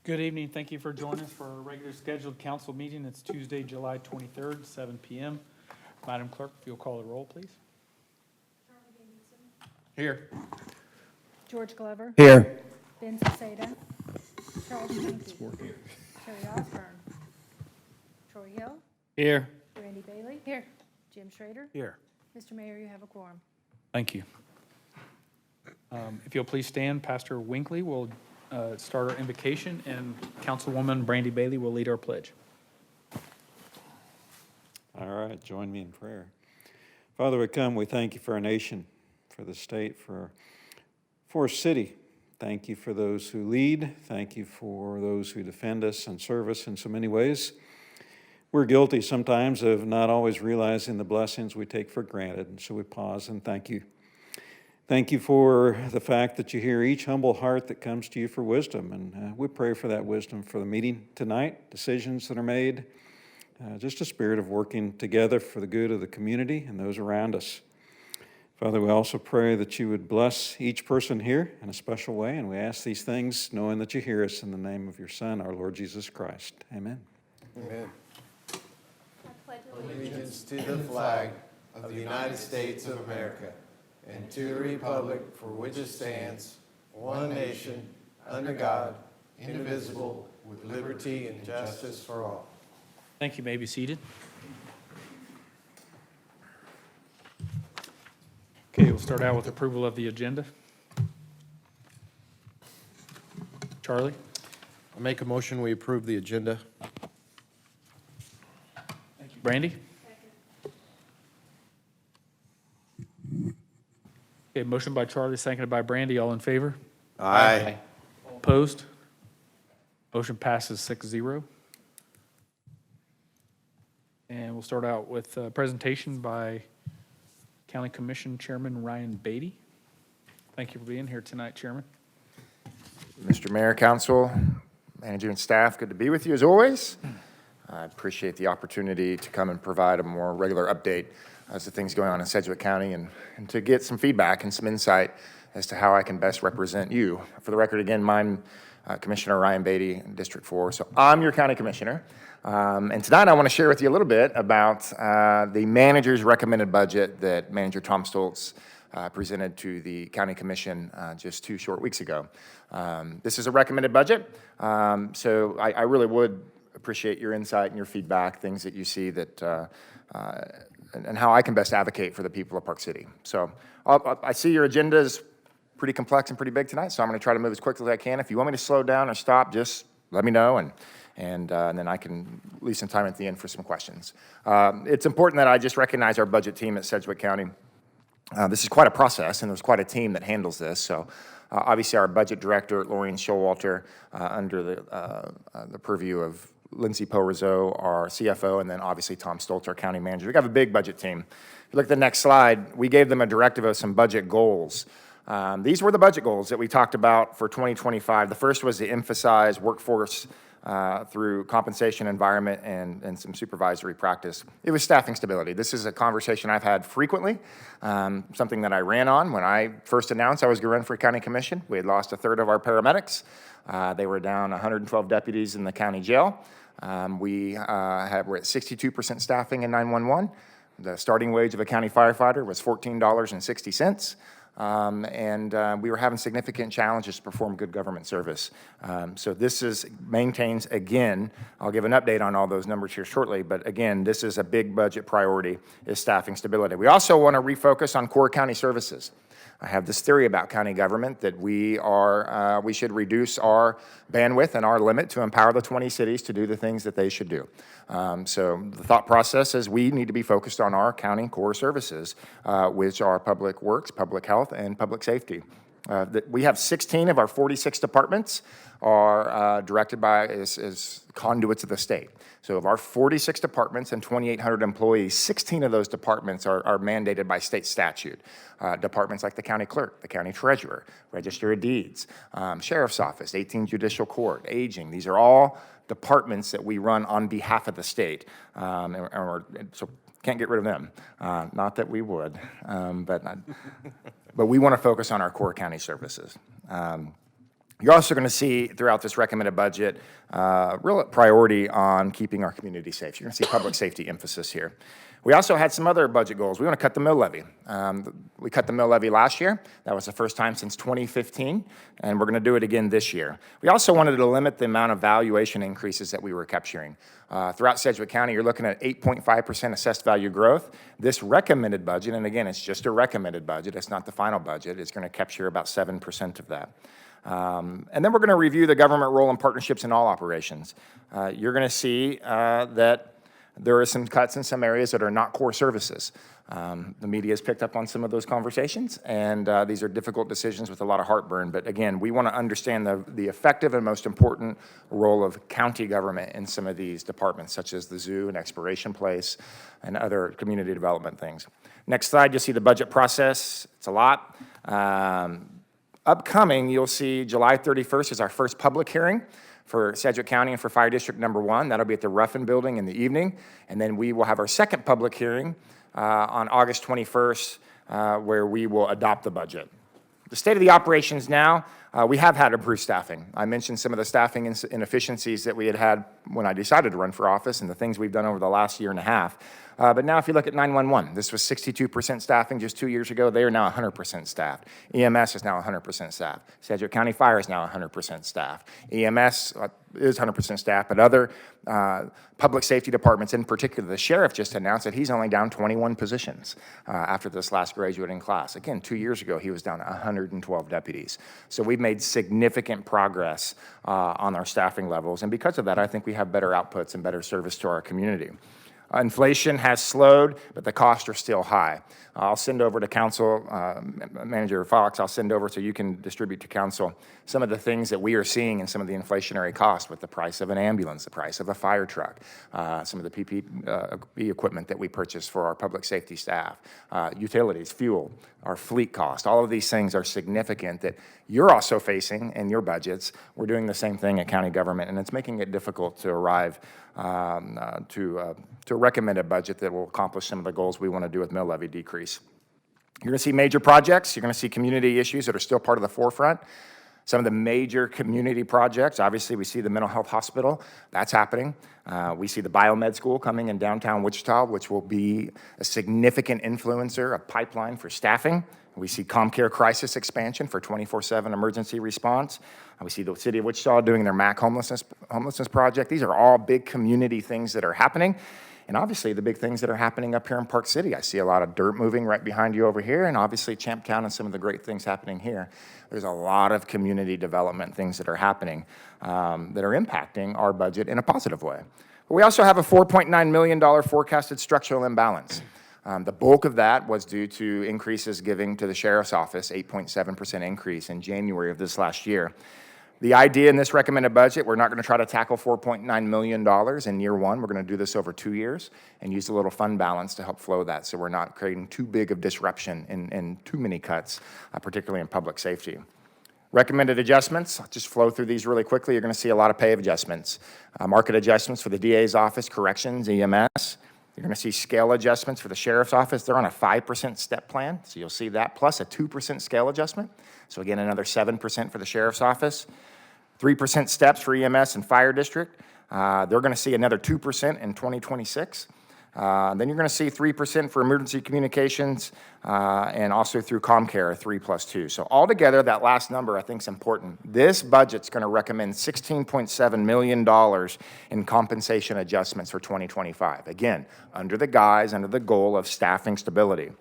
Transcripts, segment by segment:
Good evening. Thank you for joining us for our regular scheduled council meeting. It's Tuesday, July 23rd, 7 p.m. Madam Clerk, if you'll call the roll, please. Here. George Glover. Here. Ben Saseda. Charles Hanky. Terry Osborne. Troy Hill. Here. Randy Bailey. Here. Jim Schrader. Here. Mr. Mayor, you have a quorum. Thank you. If you'll please stand, Pastor Winkley will start our invocation, and Councilwoman Brandy Bailey will lead our pledge. All right, join me in prayer. Father, we come, we thank you for our nation, for the state, for our city. Thank you for those who lead. Thank you for those who defend us and serve us in so many ways. We're guilty sometimes of not always realizing the blessings we take for granted, and so we pause and thank you. Thank you for the fact that you hear each humble heart that comes to you for wisdom, and we pray for that wisdom for the meeting tonight, decisions that are made, just a spirit of working together for the good of the community and those around us. Father, we also pray that you would bless each person here in a special way, and we ask these things knowing that you hear us in the name of your Son, our Lord Jesus Christ. Amen. Amen. Allegiance to the flag of the United States of America and to the republic for which it stands, one nation, under God, indivisible, with liberty and justice for all. Thank you. You may be seated. Okay, we'll start out with approval of the agenda. Charlie? I make a motion, we approve the agenda. Thank you. Brandy? Okay, motion by Charlie, seconded by Brandy. All in favor? Aye. Opposed? Motion passes 6-0. And we'll start out with a presentation by County Commission Chairman Ryan Beatty. Thank you for being here tonight, Chairman. Mr. Mayor, Council, Manager, and staff, good to be with you as always. I appreciate the opportunity to come and provide a more regular update as to things going on in Sedgwick County and to get some feedback and some insight as to how I can best represent you. For the record, again, I'm Commissioner Ryan Beatty, District 4, so I'm your County Commissioner. And tonight I want to share with you a little bit about the manager's recommended budget that Manager Tom Stoltz presented to the County Commission just 2 short weeks ago. This is a recommended budget, so I really would appreciate your insight and your feedback, things that you see that and how I can best advocate for the people of Park City. So I see your agenda is pretty complex and pretty big tonight, so I'm going to try to move as quickly as I can. If you want me to slow down or stop, just let me know, and then I can leave some time at the end for some questions. It's important that I just recognize our budget team at Sedgwick County. This is quite a process, and there's quite a team that handles this. So obviously our budget director, Lorraine Showalter, under the purview of Lindsay Poe-Rizzo, our CFO, and then obviously Tom Stoltz, our county manager. We have a big budget team. If you look at the next slide, we gave them a directive of some budget goals. These were the budget goals that we talked about for 2025. The first was to emphasize workforce through compensation, environment, and some supervisory practice. It was staffing stability. This is a conversation I've had frequently, something that I ran on when I first announced I was going to run for county commission. We had lost a third of our paramedics. They were down 112 deputies in the county jail. We're at 62% staffing in 911. The starting wage of a county firefighter was $14.60. We were having significant challenges to perform good government service. So this maintains, again, I'll give an update on all those numbers here shortly, but again, this is a big budget priority, is staffing stability. We also want to refocus on core county services. I have this theory about county government that we should reduce our bandwidth and our limit to empower the 20 cities to do the things that they should do. So the thought process is we need to be focused on our county core services, which are public works, public health, and public safety. We have 16 of our 46 departments are directed by as conduits of the state. So of our 46 departments and 2,800 employees, 16 of those departments are mandated by state statute. Departments like the county clerk, the county treasurer, register of deeds, sheriff's office, 18 judicial court, aging. These are all departments that we run on behalf of the state. So can't get rid of them. Not that we would, but we want to focus on our core county services. You're also going to see throughout this recommended budget real priority on keeping our community safe. You're going to see public safety emphasis here. We also had some other budget goals. We want to cut the mill levy. We cut the mill levy last year. That was the first time since 2015, and we're going to do it again this year. We also wanted to limit the amount of valuation increases that we were capturing. Throughout Sedgwick County, you're looking at 8.5% assessed value growth. This recommended budget, and again, it's just a recommended budget, it's not the final budget, is going to capture about 7% of that. And then we're going to review the government role in partnerships in all operations. You're going to see that there are some cuts in some areas that are not core services. The media has picked up on some of those conversations, and these are difficult decisions with a lot of heartburn. But again, we want to understand the effective and most important role of county government in some of these departments, such as the zoo and Exploration Place and other community development things. Next slide, you'll see the budget process. It's a lot. Upcoming, you'll see July 31st is our first public hearing for Sedgwick County and for Fire District Number 1. That'll be at the Ruffin Building in the evening. And then we will have our second public hearing on August 21st where we will adopt the budget. The state of the operations now, we have had improved staffing. I mentioned some of the staffing inefficiencies that we had when I decided to run for office and the things we've done over the last year and a half. But now if you look at 911, this was 62% staffing just 2 years ago. They are now 100% staffed. EMS is now 100% staffed. Sedgwick County Fire is now 100% staffed. EMS is 100% staffed, but other public safety departments, in particular, the sheriff just announced that he's only down 21 positions after this last graduating class. Again, 2 years ago, he was down to 112 deputies. So we've made significant progress on our staffing levels, and because of that, I think we have better outputs and better service to our community. Inflation has slowed, but the costs are still high. I'll send over to Council, Manager Fox, I'll send over so you can distribute to Council some of the things that we are seeing in some of the inflationary costs with the price of an ambulance, the price of a fire truck, some of the PPE equipment that we purchase for our public safety staff, utilities, fuel, our fleet cost. All of these things are significant that you're also facing in your budgets. We're doing the same thing at county government, and it's making it difficult to arrive to a recommended budget that will accomplish some of the goals we want to do with mill levy decrease. You're going to see major projects. You're going to see community issues that are still part of the forefront. Some of the major community projects, obviously we see the mental health hospital, that's happening. We see the biomed school coming in downtown Wichita, which will be a significant influencer, a pipeline for staffing. We see ComCare crisis expansion for 24/7 emergency response. We see the city of Wichita doing their MAC homelessness project. These are all big community things that are happening. And obviously the big things that are happening up here in Park City. I see a lot of dirt moving right behind you over here, and obviously Champtown and some of the great things happening here. There's a lot of community development things that are happening that are impacting our budget in a positive way. But we also have a $4.9 million forecasted structural imbalance. The bulk of that was due to increases giving to the sheriff's office, 8.7% increase in January of this last year. The idea in this recommended budget, we're not going to try to tackle $4.9 million in year one. We're going to do this over 2 years and use a little fund balance to help flow that so we're not creating too big of disruption and too many cuts, particularly in public safety. Recommended adjustments, I'll just flow through these really quickly. You're going to see a lot of pay adjustments. Market adjustments for the DA's office, corrections, EMS. You're going to see scale adjustments for the sheriff's office. They're on a 5% step plan, so you'll see that, plus a 2% scale adjustment. So again, another 7% for the sheriff's office. 3% steps for EMS and fire district. They're going to see another 2% in 2026. Then you're going to see 3% for emergency communications and also through ComCare, 3+2. So altogether, that last number I think is important. This budget's going to recommend $16.7 million in compensation adjustments for 2025. Again, under the goal of staffing stability.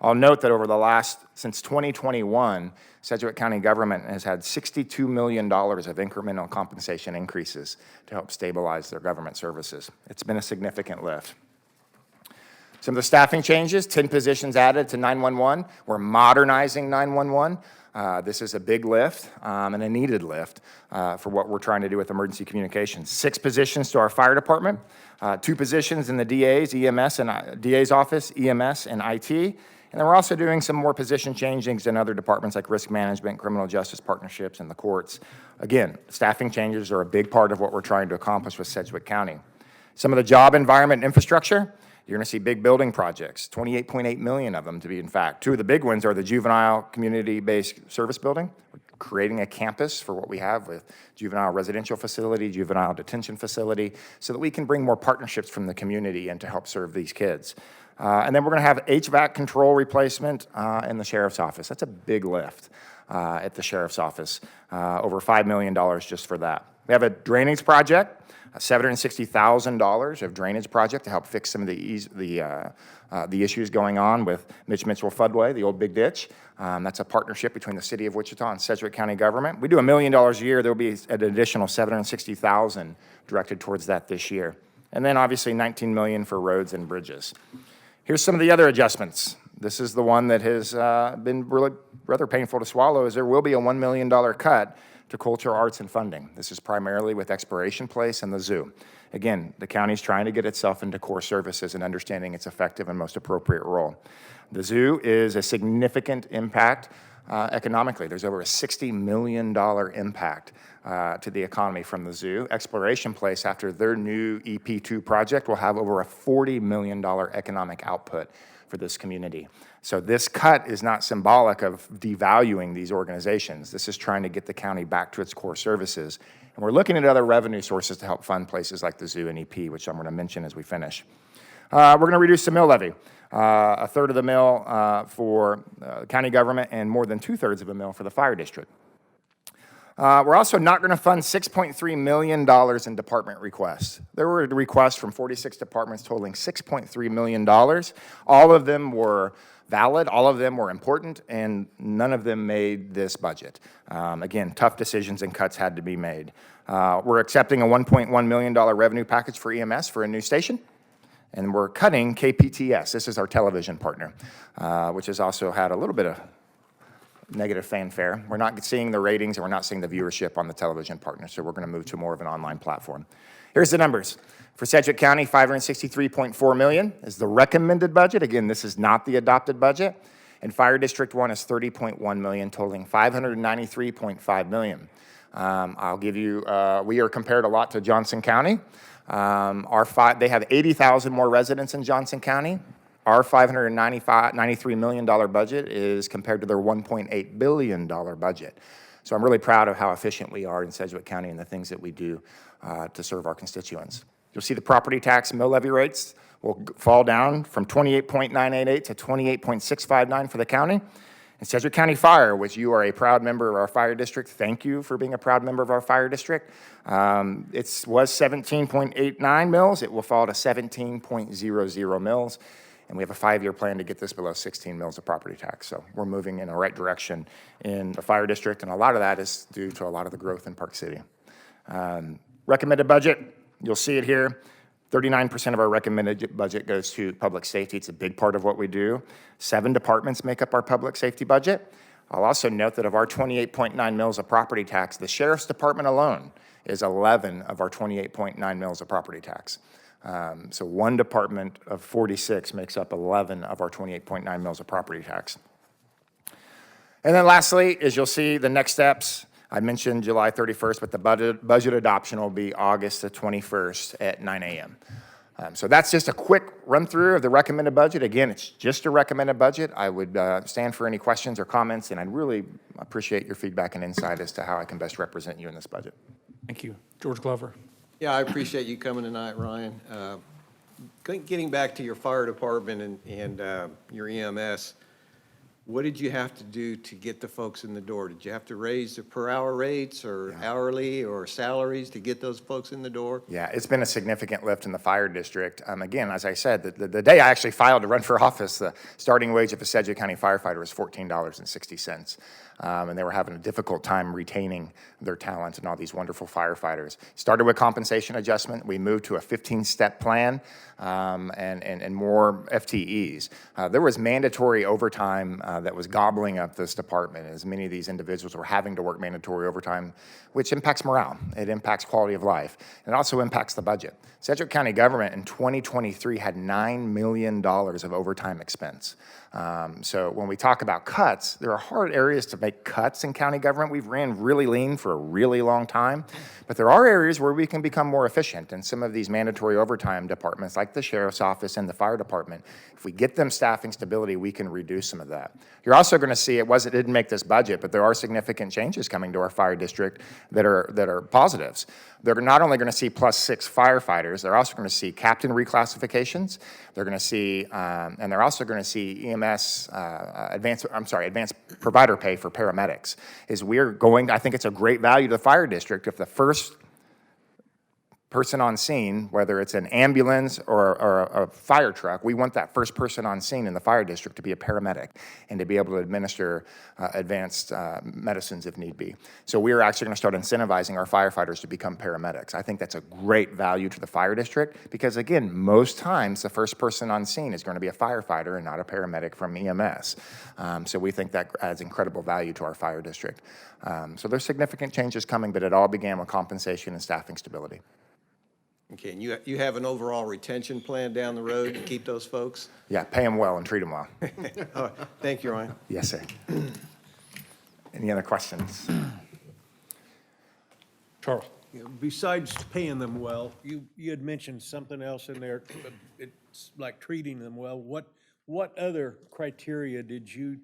I'll note that since 2021, Sedgwick County government has had $62 million of incremental compensation increases to help stabilize their government services. It's been a significant lift. Some of the staffing changes, 10 positions added to 911. We're modernizing 911. This is a big lift and a needed lift for what we're trying to do with emergency communications. 6 positions to our fire department, 2 positions in the DA's office, EMS, and IT. And then we're also doing some more position changings in other departments like risk management, criminal justice partnerships, and the courts. Again, staffing changes are a big part of what we're trying to accomplish with Sedgwick County. Some of the job environment infrastructure, you're going to see big building projects, 28.8 million of them to be in fact. 2 of the big ones are the juvenile community-based service building, creating a campus for what we have with juvenile residential facility, juvenile detention facility, so that we can bring more partnerships from the community and to help serve these kids. And then we're going to have HVAC control replacement in the sheriff's office. That's a big lift at the sheriff's office, over $5 million just for that. We have a drainage project, $760,000 of drainage project to help fix some of the issues going on with Mitch Mitchell Floodway, the old big ditch. That's a partnership between the City of Wichita and Sedgwick County government. We do $1 million a year. There'll be an additional $760,000 directed towards that this year. And then obviously $19 million for roads and bridges. Here's some of the other adjustments. This is the one that has been really rather painful to swallow, is there will be a $1 million cut to culture, arts, and funding. This is primarily with Exploration Place and the zoo. Again, the county's trying to get itself into core services and understanding its effective and most appropriate role. The zoo is a significant impact economically. There's over a $60 million impact to the economy from the zoo. Exploration Place, after their new EP2 project, will have over a $40 million economic output for this community. So this cut is not symbolic of devaluing these organizations. This is trying to get the county back to its core services. And we're looking at other revenue sources to help fund places like the zoo and EP, which I'm going to mention as we finish. We're going to reduce the mill levy. A third of the mill for county government and more than 2/3 of a mill for the fire district. We're also not going to fund $6.3 million in department requests. There were requests from 46 departments totaling $6.3 million. All of them were valid, all of them were important, and none of them made this budget. Again, tough decisions and cuts had to be made. We're accepting a $1.1 million revenue package for EMS for a new station. And we're cutting KPTS. This is our television partner, which has also had a little bit of negative fanfare. We're not seeing the ratings and we're not seeing the viewership on the television partner, so we're going to move to more of an online platform. Here's the numbers. For Sedgwick County, $563.4 million is the recommended budget. Again, this is not the adopted budget. And Fire District 1 is $30.1 million, totaling $593.5 million. I'll give you, we are compared a lot to Johnson County. They have 80,000 more residents in Johnson County. Our $593 million budget is compared to their $1.8 billion budget. So I'm really proud of how efficient we are in Sedgwick County and the things that we do to serve our constituents. You'll see the property tax mill levy rates will fall down from 28.988 to 28.659 for the county. And Sedgwick County Fire, which you are a proud member of our fire district, thank you for being a proud member of our fire district. It was 17.89 mils. It will fall to 17.00 mils. And we have a 5-year plan to get this below 16 mils of property tax. So we're moving in the right direction in the fire district, and a lot of that is due to a lot of the growth in Park City. Recommended budget, you'll see it here. 39% of our recommended budget goes to public safety. It's a big part of what we do. 7 departments make up our public safety budget. I'll also note that of our 28.9 mils of property tax, the Sheriff's Department alone is 11 of our 28.9 mils of property tax. So one department of 46 makes up 11 of our 28.9 mils of property tax. And then lastly, as you'll see, the next steps, I mentioned July 31st, but the budget adoption will be August the 21st at 9 a.m. So that's just a quick run through of the recommended budget. Again, it's just a recommended budget. I would stand for any questions or comments, and I'd really appreciate your feedback and insight as to how I can best represent you in this budget. Thank you. George Glover. Yeah, I appreciate you coming tonight, Ryan. Getting back to your fire department and your EMS, what did you have to do to get the folks in the door? Did you have to raise the per hour rates or hourly or salaries to get those folks in the door? Yeah, it's been a significant lift in the fire district. Again, as I said, the day I actually filed to run for office, the starting wage of a Sedgwick County firefighter was $14.60. And they were having a difficult time retaining their talent and all these wonderful firefighters. Started with compensation adjustment. We moved to a 15-step plan and more FTEs. There was mandatory overtime that was gobbling up this department, as many of these individuals were having to work mandatory overtime, which impacts morale. It impacts quality of life. And it also impacts the budget. Sedgwick County government in 2023 had $9 million of overtime expense. So when we talk about cuts, there are hard areas to make cuts in county government. We've ran really lean for a really long time, but there are areas where we can become more efficient. And some of these mandatory overtime departments, like the sheriff's office and the fire department, if we get them staffing stability, we can reduce some of that. You're also going to see, it didn't make this budget, but there are significant changes coming to our fire district that are positives. They're not only going to see +6 firefighters, they're also going to see captain reclassifications. They're going to see, and they're also going to see EMS, advanced provider pay for paramedics. I think it's a great value to the fire district if the first person on scene, whether it's an ambulance or a fire truck, we want that first person on scene in the fire district to be a paramedic and to be able to administer advanced medicines if need be. So we're actually going to start incentivizing our firefighters to become paramedics. I think that's a great value to the fire district because, again, most times the first person on scene is going to be a firefighter and not a paramedic from EMS. So we think that adds incredible value to our fire district. So there's significant changes coming, but it all began with compensation and staffing stability. Okay, and you have an overall retention plan down the road to keep those folks? Yeah, pay them well and treat them well. All right, thank you, Ryan. Yes, sir. Any other questions? Charles? Besides paying them well, you had mentioned something else in there. It's like treating them well. What other criteria did you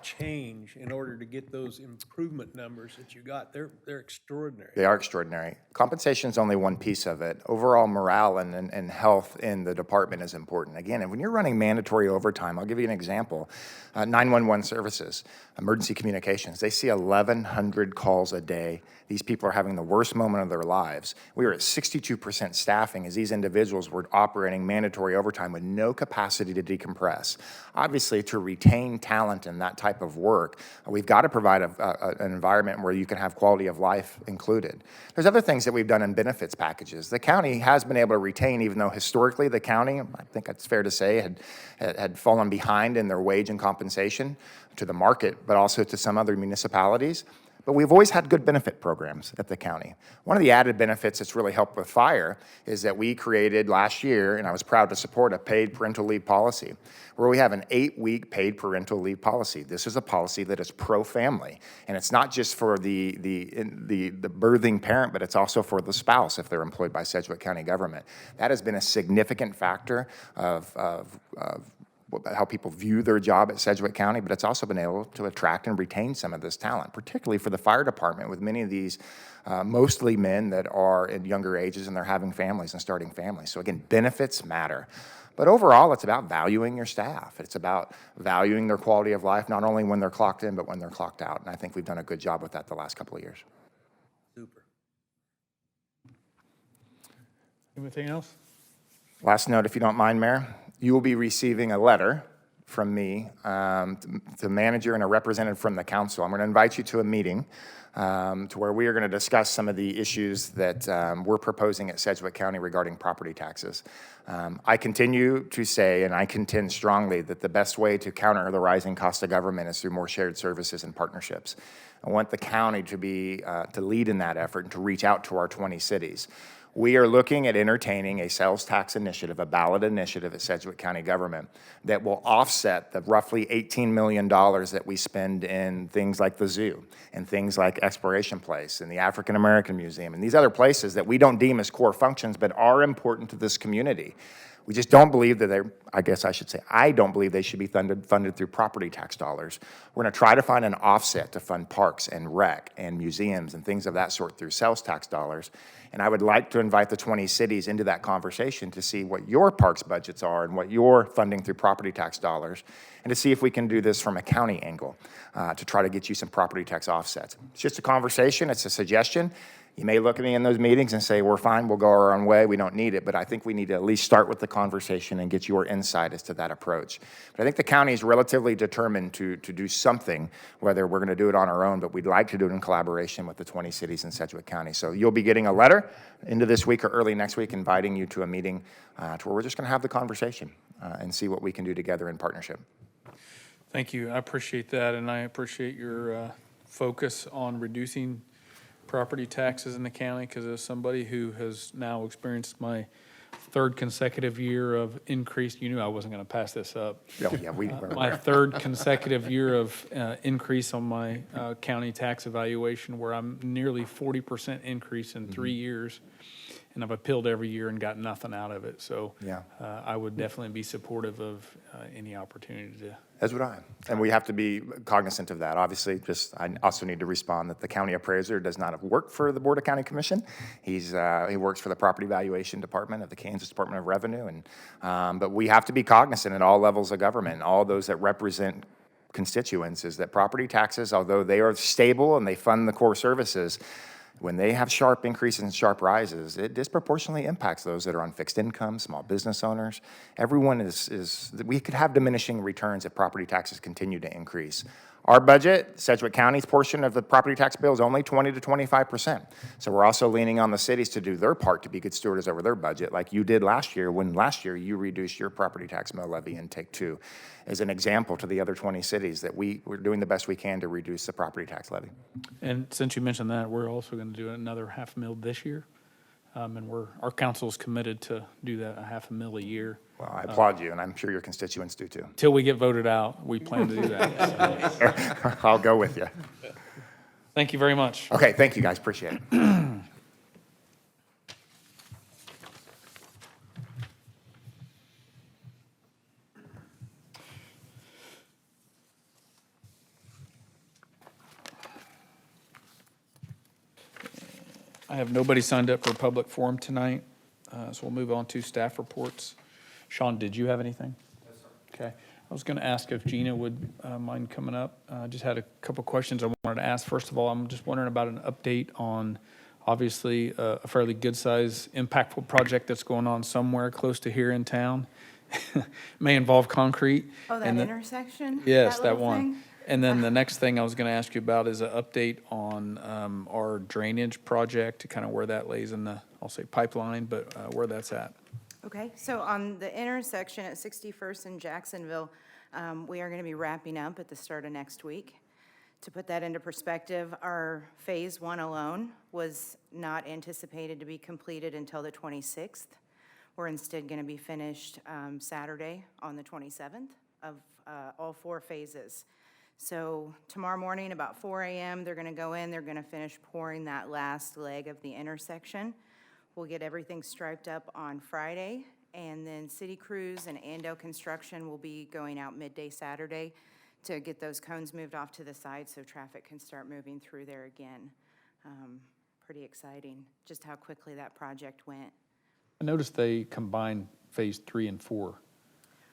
change in order to get those improvement numbers that you got? They're extraordinary. They are extraordinary. Compensation is only one piece of it. Overall morale and health in the department is important. Again, and when you're running mandatory overtime, I'll give you an example. 911 services, emergency communications, they see 1,100 calls a day. These people are having the worst moment of their lives. We were at 62% staffing as these individuals were operating mandatory overtime with no capacity to decompress. Obviously, to retain talent in that type of work, we've got to provide an environment where you can have quality of life included. There's other things that we've done in benefits packages. The county has been able to retain, even though historically the county, I think it's fair to say, had fallen behind in their wage and compensation to the market, but also to some other municipalities. But we've always had good benefit programs at the county. One of the added benefits that's really helped with fire is that we created last year, and I was proud to support, a paid parental leave policy, where we have an 8-week paid parental leave policy. This is a policy that is pro-family, and it's not just for the birthing parent, but it's also for the spouse if they're employed by Sedgwick County government. That has been a significant factor of how people view their job at Sedgwick County, but it's also been able to attract and retain some of this talent, particularly for the fire department with many of these mostly men that are in younger ages and they're having families and starting families. So again, benefits matter. But overall, it's about valuing your staff. It's about valuing their quality of life, not only when they're clocked in, but when they're clocked out. And I think we've done a good job with that the last couple of years. Super. Anything else? Last note, if you don't mind, Mayor, you will be receiving a letter from me to manager and a representative from the council. I'm going to invite you to a meeting to where we are going to discuss some of the issues that we're proposing at Sedgwick County regarding property taxes. I continue to say, and I contend strongly, that the best way to counter the rising cost of government is through more shared services and partnerships. I want the county to be to lead in that effort and to reach out to our 20 cities. We are looking at entertaining a sales tax initiative, a ballot initiative at Sedgwick County government that will offset the roughly $18 million that we spend in things like the zoo and things like Exploration Place and the African American Museum and these other places that we don't deem as core functions but are important to this community. We just don't believe that I don't believe they should be funded through property tax dollars. We're going to try to find an offset to fund parks and rec and museums and things of that sort through sales tax dollars. And I would like to invite the 20 cities into that conversation to see what your parks budgets are and what you're funding through property tax dollars, and to see if we can do this from a county angle to try to get you some property tax offsets. It's just a conversation. It's a suggestion. You may look at me in those meetings and say, we're fine, we'll go our own way, we don't need it, but I think we need to at least start with the conversation and get your insight as to that approach. But I think the county is relatively determined to do something, whether we're going to do it on our own, but we'd like to do it in collaboration with the 20 cities in Sedgwick County. So you'll be getting a letter into this week or early next week inviting you to a meeting to where we're just going to have the conversation and see what we can do together in partnership. Thank you. I appreciate that, and I appreciate your focus on reducing property taxes in the county, because as somebody who has now experienced my third consecutive year of increased, you knew I wasn't going to pass this up. My third consecutive year of increase on my county tax evaluation, where I'm nearly 40% increase in 3 years. and I've appealed every year and got nothing out of it. So Yeah. I would definitely be supportive of any opportunity to. As would I. And we have to be cognizant of that. Obviously, I also need to respond that the county appraiser does not work for the Board of County Commission. He works for the Property Valuation Department of the Kansas Department of Revenue. But we have to be cognizant at all levels of government, all those that represent constituents, is that property taxes, although they are stable and they fund the core services, when they have sharp increases and sharp rises, it disproportionately impacts those that are on fixed income, small business owners. Everyone we could have diminishing returns if property taxes continue to increase. Our budget, Sedgwick County's portion of the property tax bill is only 20 to 25%. So we're also leaning on the cities to do their part to be good stewards over their budget, like you did last year, when last year you reduced your property tax mill levy in Take Two, as an example to the other 20 cities that we're doing the best we can to reduce the property tax levy. And since you mentioned that, we're also going to do another $500,000 this year. And our council is committed to do that, $500,000 a year. Well, I applaud you, and I'm sure your constituents do too. Till we get voted out, we plan to do that. I'll go with you. Thank you very much. Okay, thank you guys, appreciate it. I have nobody signed up for public forum tonight, so we'll move on to staff reports. Sean, did you have anything? Yes, sir. Okay. I was going to ask if Gina would mind coming up. I just had a couple questions I wanted to ask. First of all, I'm just wondering about an update on, obviously, a fairly good-sized, impactful project that's going on somewhere close to here in town. May involve concrete. Oh, that And then- intersection? Yes, that little one. thing? And then the next thing I was going to ask you about is an update on our drainage project, kind of where that lays in the, I'll say pipeline, but where that's at. Okay, so on the intersection at 61st and Jacksonville, we are going to be wrapping up at the start of next week. To put that into perspective, our Phase 1 alone was not anticipated to be completed until the 26th. We're instead going to be finished Saturday on the 27th of all 4 phases. So tomorrow morning, about 4 a.m., they're going to go in, they're going to finish pouring that last leg of the intersection. We'll get everything striped up on Friday, and then City Crews and Ando Construction will be going out midday Saturday to get those cones moved off to the side so traffic can start moving through there again. Pretty exciting, just how quickly that project went. I noticed they combined Phase 3 and 4.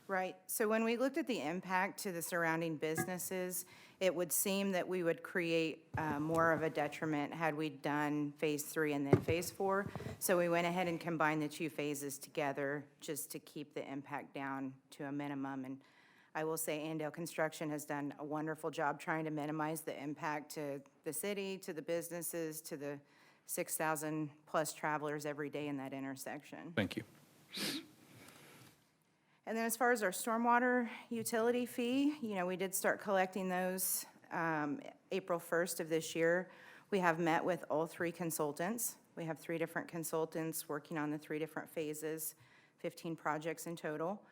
Right, so when we looked at the impact to the surrounding businesses, it would seem that we would create more of a detriment had we done Phase 3 and then Phase 4. So we went ahead and combined the 2 phases together just to keep the impact down to a minimum. And I will say Andale Construction has done a wonderful job trying to minimize the impact to the city, to the businesses, to the 6,000 plus travelers every day in that intersection. Thank you. And then as far as our stormwater utility fee, we did start collecting those April 1st of this year. We have met with all 3 consultants. We have 3 different consultants working on the 3 different phases, 15 projects in total.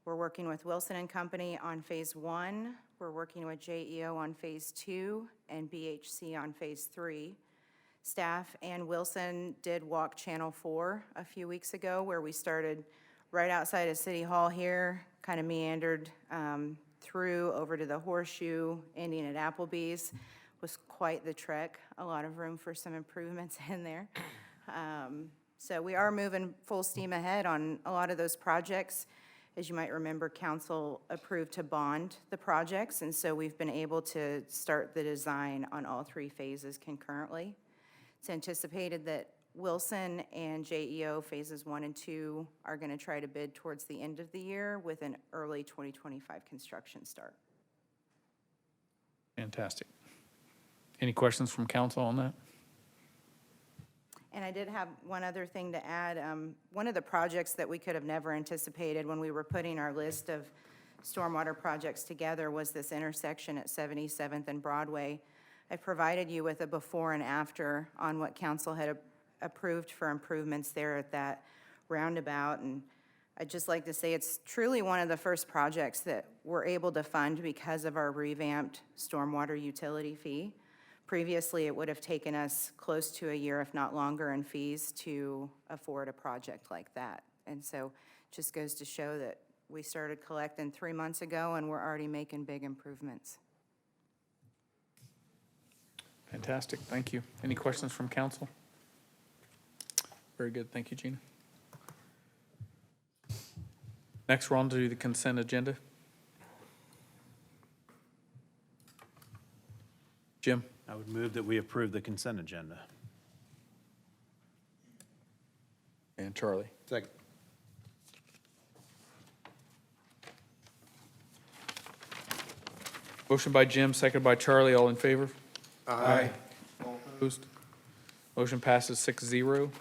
We're working with Wilson and Company on Phase 1. We're working with JEO on Phase 2 and BHC on Phase 3. Staff and Wilson did walk Channel 4 a few weeks ago, where we started right outside of City Hall here, kind of meandered through over to the Horseshoe, ending at Applebee's. Was quite the trek, a lot of room for some improvements in there. So we are moving full steam ahead on a lot of those projects. As you might remember, council approved to bond the projects, and so we've been able to start the design on all 3 phases concurrently. It's anticipated that Wilson and JEO Phases 1 and 2 are going to try to bid towards the end of the year with an early 2025 construction start. Fantastic. Any questions from council on that? And I did have one other thing to add. One of the projects that we could have never anticipated when we were putting our list of stormwater projects together was this intersection at 77th and Broadway. I provided you with a before and after on what council had approved for improvements there at that roundabout. And I'd just like to say it's truly one of the first projects that we're able to fund because of our revamped stormwater utility fee Previously, it would have taken us close to a year, if not longer, in fees to afford a project like that. And so just goes to show that we started collecting 3 months ago, and we're already making big improvements. Fantastic, thank you. Any questions from council? Very good, thank you, Gina. Next, we're on to the consent agenda. Jim? I would move that we approve the consent agenda. And Charlie? Second. Motion by Jim, seconded by Charlie, all in favor? Aye. Opposed? Motion passes 6-0.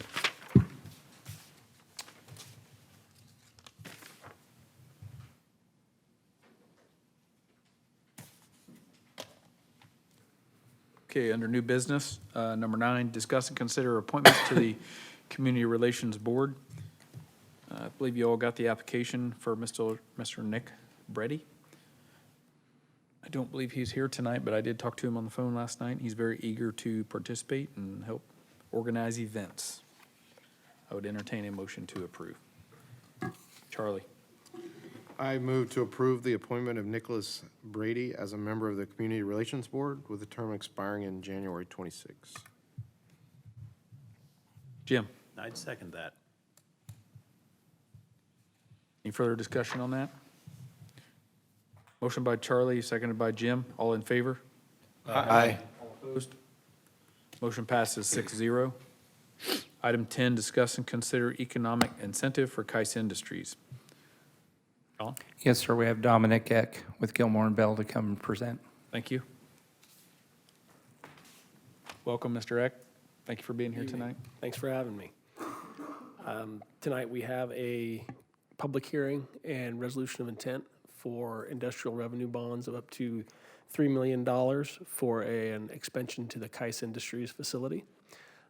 Okay, under new business, number 9, discuss and consider appointments to the Community Relations Board. I believe you all got the application for Mr. Nick Breddy. I don't believe he's here tonight, but I did talk to him on the phone last night. He's very eager to participate and help organize events. I would entertain a motion to approve. Charlie? I move to approve the appointment of Nicholas Brady as a member of the Community Relations Board with a term expiring in January 26. Jim? I'd second that. Any further discussion on that? Motion by Charlie, seconded by Jim. All in favor? Aye. Opposed? Motion passes 6-0. Item 10, discuss and consider economic incentive for Kais Industries. John? Yes, sir. We have Dominic Eck with Gilmore and Bell to come and present. Thank you. Welcome, Mr. Eck. Thank you for being here tonight. Thanks for having me. Tonight, we have a public hearing and resolution of intent for industrial revenue bonds of up to $3 million for an expansion to the Kais Industries facility.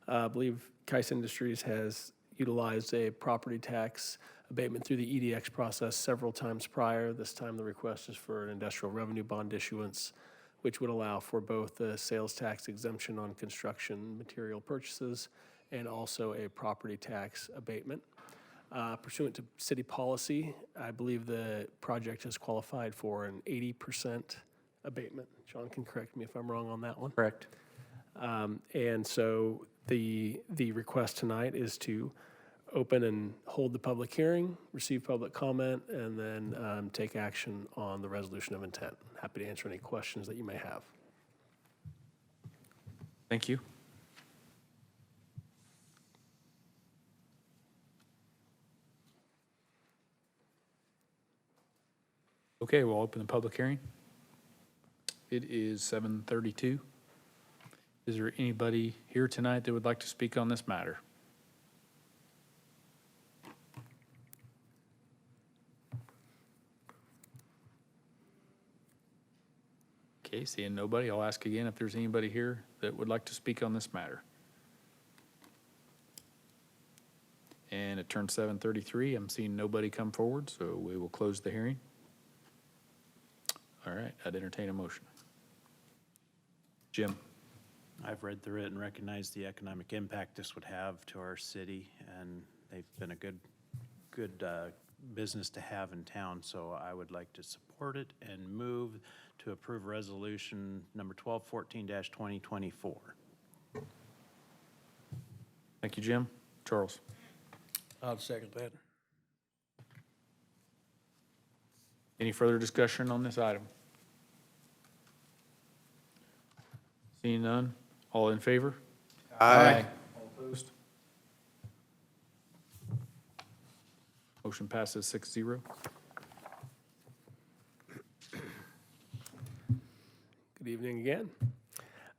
I believe Kais Industries has utilized a property tax abatement through the EDX process several times prior. This time, the request is for an industrial revenue bond issuance, which would allow for both the sales tax exemption on construction material purchases and also a property tax abatement. Pursuant to city policy, I believe the project has qualified for an 80% abatement. John can correct me if I'm wrong on that one. Correct. And so the request tonight is to open and hold the public hearing, receive public comment, and then take action on the resolution of intent. Happy to answer any questions that you may have. Thank you. Okay, we'll open the public hearing. It is 7:32. Is there anybody here tonight that would like to speak on this matter? Okay, seeing nobody, I'll ask again if there's anybody here that would like to speak on this matter. And it turned 7:33. I'm seeing nobody come forward, so we will close the hearing. All right, I'd entertain a motion. Jim? I've read through it and recognized the economic impact this would have to our city, and they've been a good business to have in town, so I would like to support it and move to approve resolution number 1214-2024. Thank you, Jim. Charles? I'll second that. Any further discussion on this item? Seeing none, all in favor? Aye. All opposed? Motion passes 6-0. Good evening again.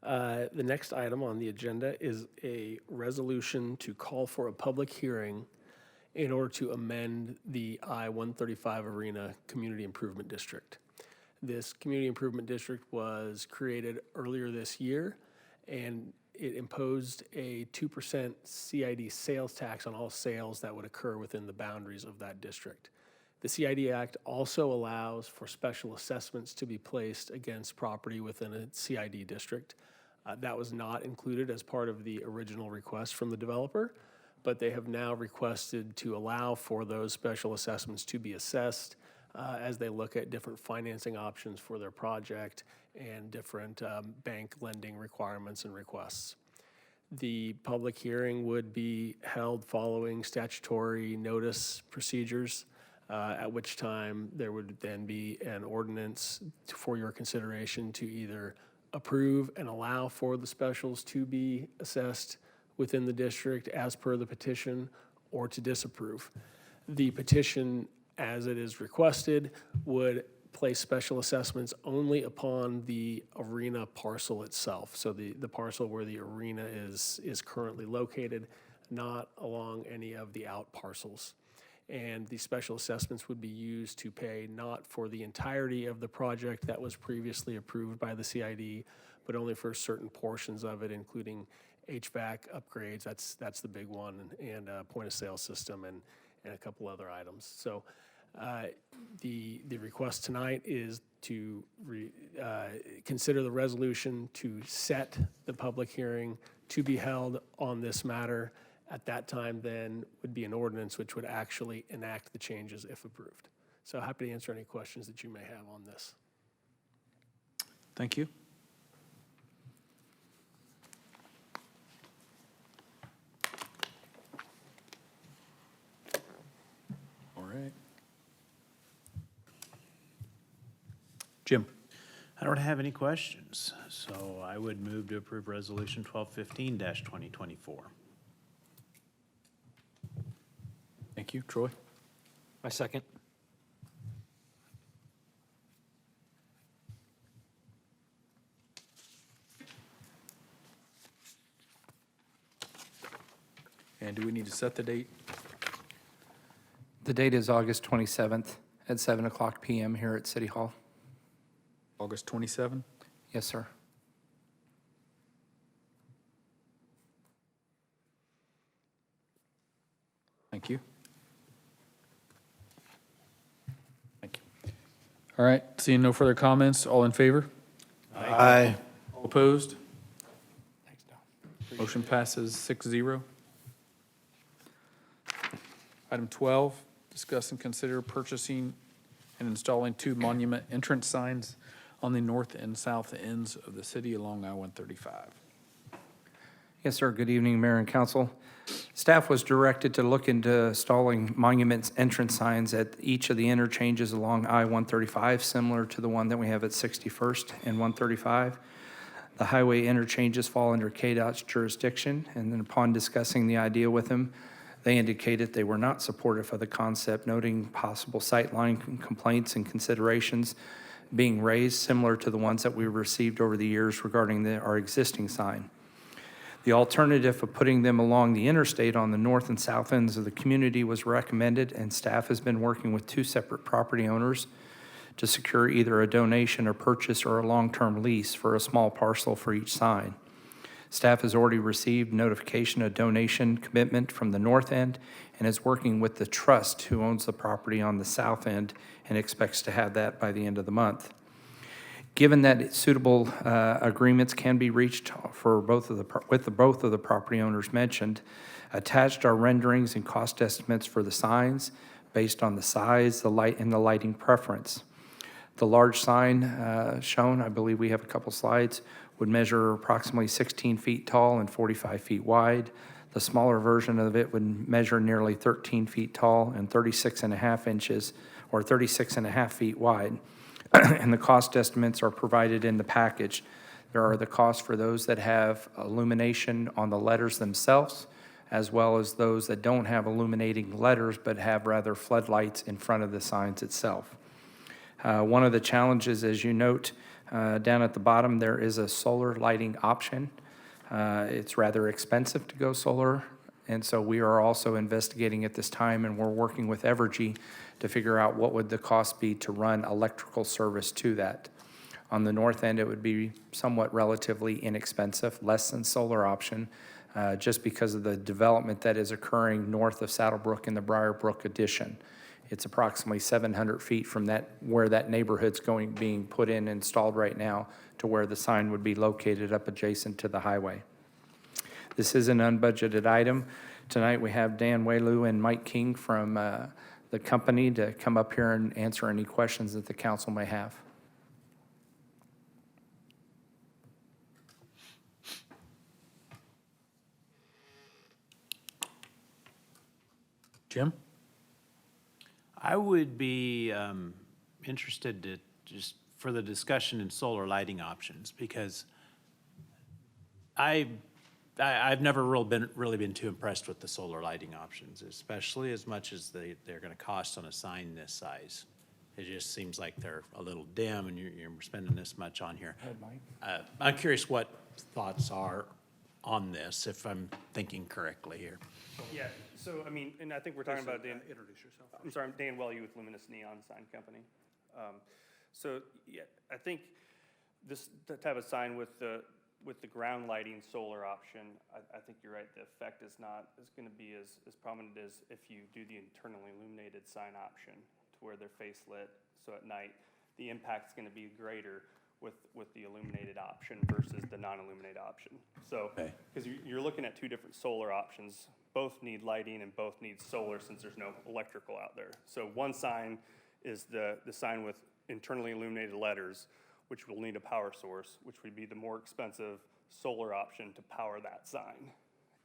The next item on the agenda is a resolution to call for a public hearing in order to amend the I-135 Arena Community Improvement District. This Community Improvement District was created earlier this year, and it imposed a 2% CID sales tax on all sales that would occur within the boundaries of that district. The CID Act also allows for special assessments to be placed against property within a CID district. That was not included as part of the original request from the developer, but they have now requested to allow for those special assessments to be assessed as they look at different financing options for their project and different bank lending requirements and requests. The public hearing would be held following statutory notice procedures, at which time there would then be an ordinance for your consideration to either approve and allow for the specials to be assessed within the district as per the petition, or to disapprove. The petition, as it is requested, would place special assessments only upon the arena parcel itself. So the parcel where the arena is currently located, not along any of the out parcels. And the special assessments would be used to pay not for the entirety of the project that was previously approved by the CID, but only for certain portions of it, including HVAC upgrades, that's the big one, and point of sale system and a couple other items. So the request tonight is to consider the resolution to set the public hearing to be held on this matter. At that time, then, would be an ordinance which would actually enact the changes if approved. So happy to answer any questions that you may have on this. Thank you. All right. Jim? I don't have any questions, so I would move to approve Resolution 1215-2024. Thank you. Troy? My second. And do we need to set the date? The date is August 27th at 7 o'clock PM here at City Hall. August 27? Yes, sir. Thank you. Thank you. All right, seeing no further comments, all in favor? Aye. All opposed? Thanks, Don. Motion passes 6-0. Item 12, discuss and consider purchasing and installing 2 monument entrance signs on the north and south ends of the city along I-135. Yes, sir. Good evening, Mayor and Council. Staff was directed to look into installing monuments entrance signs at each of the interchanges along I-135, similar to the one that we have at 61st and 135. The highway interchanges fall under KDOT's jurisdiction, and then upon discussing the idea with them, they indicated they were not supportive of the concept, noting possible sightline complaints and considerations being raised, similar to the ones that we received over the years regarding our existing sign. The alternative of putting them along the interstate on the north and south ends of the community was recommended, and staff has been working with 2 separate property owners to secure either a donation or purchase or a long-term lease for a small parcel for each sign. Staff has already received notification of donation commitment from the north end and is working with the trust who owns the property on the south end and expects to have that by the end of the month. Given that suitable agreements can be reached for both of the property owners mentioned, attached are renderings and cost estimates for the signs based on the size, the light, and the lighting preference. The large sign shown, I believe we have a couple slides, would measure approximately 16 feet tall and 45 feet wide. The smaller version of it would measure nearly 13 feet tall and 36.5 inches, or 36.5 feet wide. And the cost estimates are provided in the package. There are the costs for those that have illumination on the letters themselves, as well as those that don't have illuminating letters but have rather floodlights in front of the signs itself. One of the challenges, as you note, down at the bottom, there is a solar lighting option. It's rather expensive to go solar, and so we are also investigating at this time, and we're working with Evergy to figure out what would the cost be to run electrical service to that. On the north end, it would be somewhat relatively inexpensive, less than solar option, just because of the development that is occurring north of Saddlebrook in the Briarbrook addition. It's approximately 700 feet from that, where that neighborhood's being put in, installed right now, to where the sign would be located up adjacent to the highway. This is an unbudgeted item. Tonight, we have Dan Waylu and Mike King from the company to come up here and answer any questions that the council may have. Jim? I would be interested to just for the discussion in solar lighting options, because I've never really been too impressed with the solar lighting options, especially as much as they're gonna cost on a sign this size. It just seems like they're a little dim and you're spending this much on here. I'm curious what thoughts are on this, if I'm thinking correctly here. Yeah, so, I mean, and I think we're talking about Dan. Introduce yourself. I'm sorry, I'm Dan Welly with Luminous Neon Sign Company. So, yeah, I think the type of sign with the ground lighting solar option, I think you're right, the effect is not, gonna be as prominent as if you do the internally illuminated sign option, to where they're face lit, so at night, the impact's gonna be greater with the illuminated option versus the non-illuminated option. So, because you're looking at two different solar options, both need lighting and both need solar, since there's no electrical out there. So one sign is the sign with internally illuminated letters, which will need a power source, which would be the more expensive solar option to power that sign.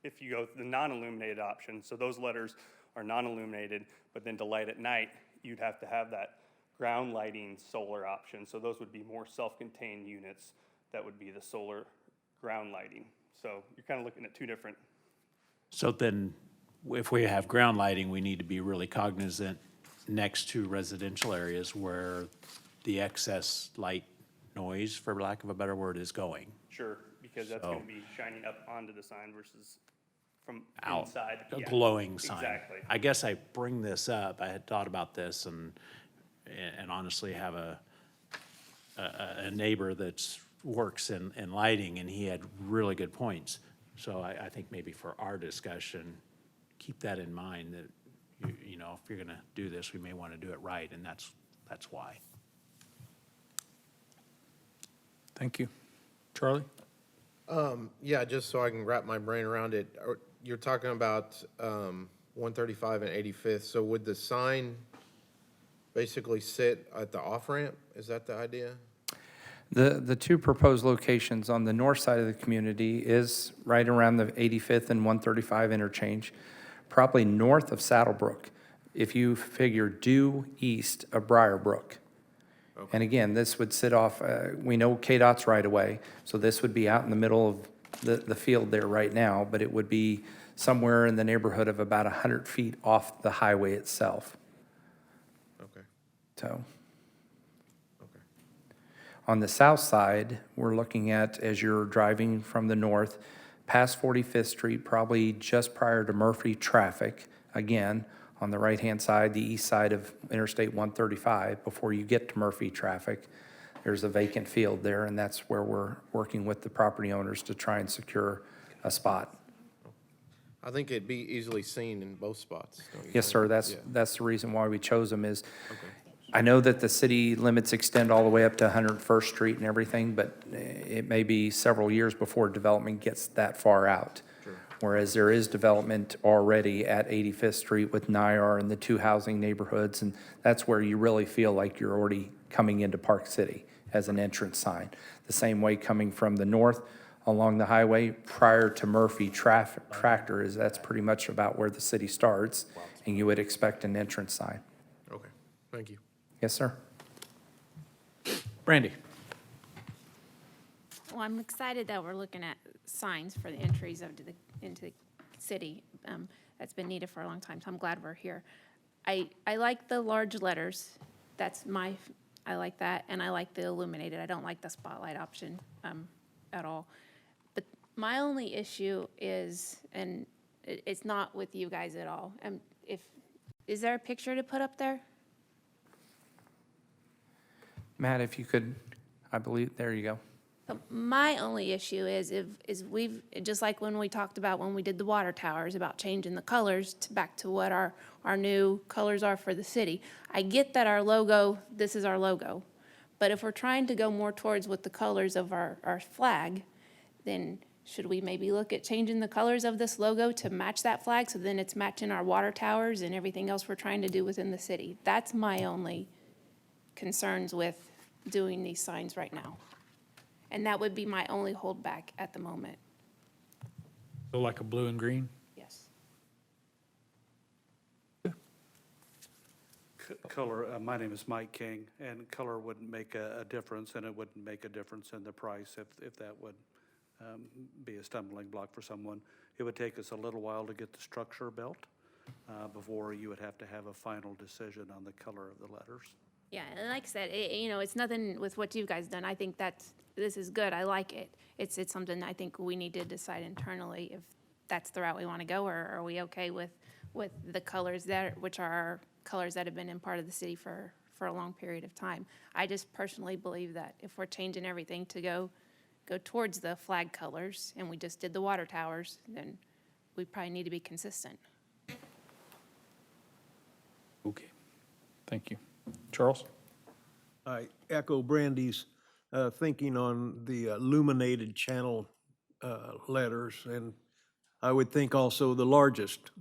If you go with the non-illuminated option, so those letters are non-illuminated, but then to light at night, you'd have to have that ground lighting solar option. So those would be more self-contained units that would be the solar ground lighting. So you're kind of looking at two different. So then, if we have ground lighting, we need to be really cognizant next to residential areas where the excess light noise, for lack of a better word, is going. Sure, because that's going to be shining up onto the sign versus from Out, inside. a Yeah, glowing sign. Exactly. I guess I bring this up, I had thought about this and honestly have a neighbor that's works in lighting, and he had really good points. So I think maybe for our discussion, keep that in mind, that, you know, if you're gonna do this, we may wanna do it right, and that's why. Thank you. Charlie? Yeah, just so I can wrap my brain around it, you're talking about 135 and 85th, so would the sign basically sit at the off-ramp? Is that the idea? The two proposed locations on the north side of the community is right around the 85th and 135 interchange, probably north of Saddlebrook, if you figure due east of Briarbrook. And again, this would sit off, we know KDOT's right away, so this would be out in the middle of the field there right now, but it would be somewhere in the neighborhood of about 100 feet off the highway itself. Okay, So. okay. On the south side, we're looking at, as you're driving from the north, past 45th Street, probably just prior to Murphy traffic, again, on the right-hand side, the east side of Interstate 135, before you get to Murphy traffic, there's a vacant field there, and that's where we're working with the property owners to try and secure a spot. I think it'd be easily seen in both spots, don't you Yes, think? sir, Yeah. that's the reason why we chose them is, Okay. I know that the city limits extend all the way up to 101st Street and everything, but it may be several years before development gets that far out. Sure. Whereas there is development already at 85th Street with NIAR and the two housing neighborhoods, and that's where you really feel like you're already coming into Park City as an entrance sign. The same way coming from the north along the highway prior to Murphy Tractor is, that's pretty much about where the city starts, and you would expect an entrance sign. Okay, thank you. Yes, sir. Brandy? Well, I'm excited that we're looking at signs for the entries into the city. That's been needed for a long time, so I'm glad we're here. I like the large letters. I like that, and I like the illuminated. I don't like the spotlight option at all. But my only issue is, and it's not with you guys at all, is there a picture to put up there? Matt, if you could, I believe, there you go. My only issue is we've, just like when we talked about when we did the water towers, about changing the colors back to what our new colors are for the city. I get that our logo, this is our logo, but if we're trying to go more towards what the colors of our flag, then should we maybe look at changing the colors of this logo to match that flag, so then it's matching our water towers and everything else we're trying to do within the city? That's my only concerns with doing these signs right now. And that would be my only holdback at the moment. So like a blue and green? Yes. Color, my name is Mike King, and color wouldn't make a difference, and it wouldn't make a difference in the price if that would be a stumbling block for someone. It would take us a little while to get the structure built before you would have to have a final decision on the color of the letters. Yeah, and like I said, it's nothing with what you guys done. I think this is good. I like it. It's something I think we need to decide internally if that's the route we want to go, or are we okay with the colors which are our colors that have been in part of the city for a long period of time. I just personally believe that if we're changing everything to go towards the flag colors, and we just did the water towers, then we probably need to be consistent. Okay, thank you. Charles? I echo Brandy's thinking on the illuminated channel letters, and I would think also the largest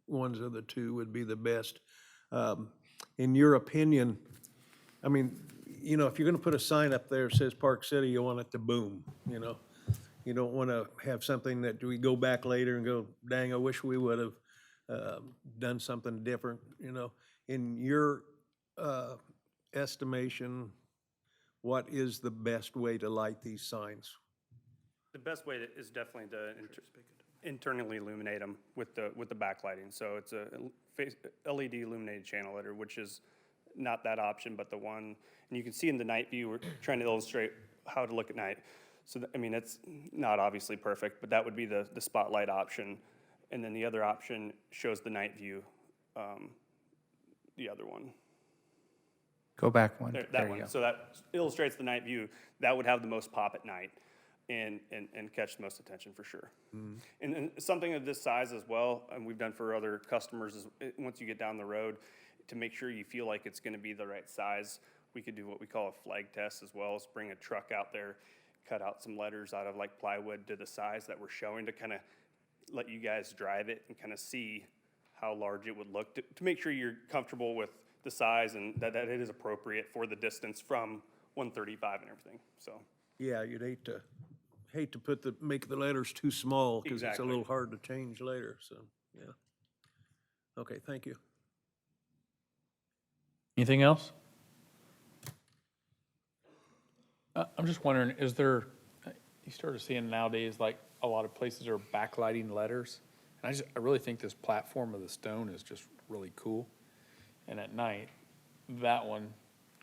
ones of the two would be the best. In your opinion, I mean, if you're going to put a sign up there that says Park City, you want it to boom, You don't want to have something that we go back later and go, dang, I wish we would have done something different, In your estimation, what is the best way to light these signs? The best way is definitely to internally illuminate them with the backlighting. So it's a LED illuminated channel letter, which is not that option, but the one, and you can see in the night view, we're trying to illustrate how to look at night. So, it's not obviously perfect, but that would be the spotlight option. And then the other option shows the night view, the other one. Go back one. That There you one. go. So that illustrates the night view. That would have the most pop at night and catch the most attention for sure. And something of this size as well, and we've done for other customers, is once you get down the road, to make sure you feel like it's gonna be the right size, we could do what we call a flag test as well, is bring a truck out there, cut out some letters out of like plywood to the size that we're showing to kind of let you guys drive it and kind of see how large it would look, to make sure you're comfortable with the size and that it is appropriate for the distance from 135 and everything, so. Yeah, you'd hate to make the letters too small, because it's a Exactly. little hard to change later, so, yeah. Okay, thank you. Anything else? I'm just wondering, is there, you started seeing nowadays, like, a lot of places are backlighting letters. And I really think this platform of the stone is just really cool. And at night, that one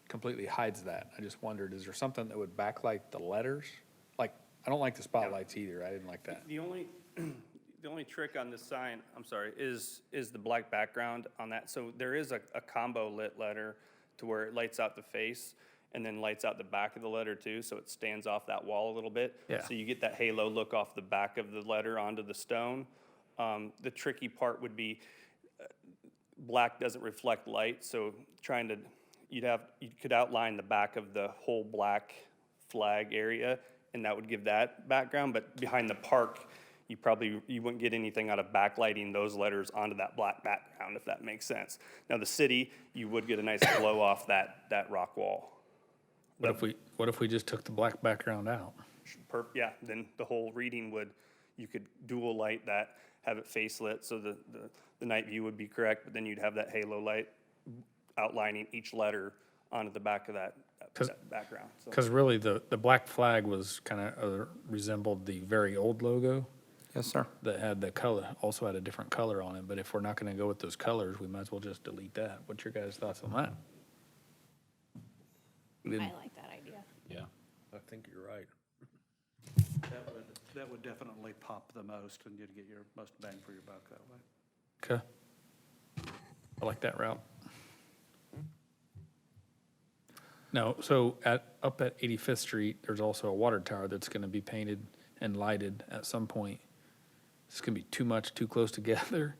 completely hides that. I just wondered, is there something that would backlight the letters? Like, I don't like the spotlights either. I didn't like that. The only trick on this sign, I'm sorry, is the black background on that. So there is a combo lit letter to where it lights out the face and then lights out the back of the letter too, so it stands off that wall a little bit. Yeah. So you get that halo look off the back of the letter onto the stone. The tricky part would be black doesn't reflect light, so you could outline the back of the whole black flag area, and that would give that background, but behind the park, you wouldn't get anything out of backlighting those letters onto that black background, if that makes sense. Now, the city, you would get a nice glow off that rock wall. What if we just took the black background out? Yeah, then the whole reading you could dual light that, have it face lit, so the night view would be correct, but then you'd have that halo light outlining each letter onto the back of that background. So. Because really, the black flag was kind of resembled the very old logo. Yes, sir. That had the color, also had a different color on it, but if we're not gonna go with those colors, we might as well just delete that. What's your guys' thoughts on that? I like that idea. Yeah. I think you're right. That would definitely pop the most, and you'd get your most bang for your buck that way. Okay. I like that route. No, so up at 85th Street, there's also a water tower that's gonna be painted and lighted at some point. It's gonna be too close together.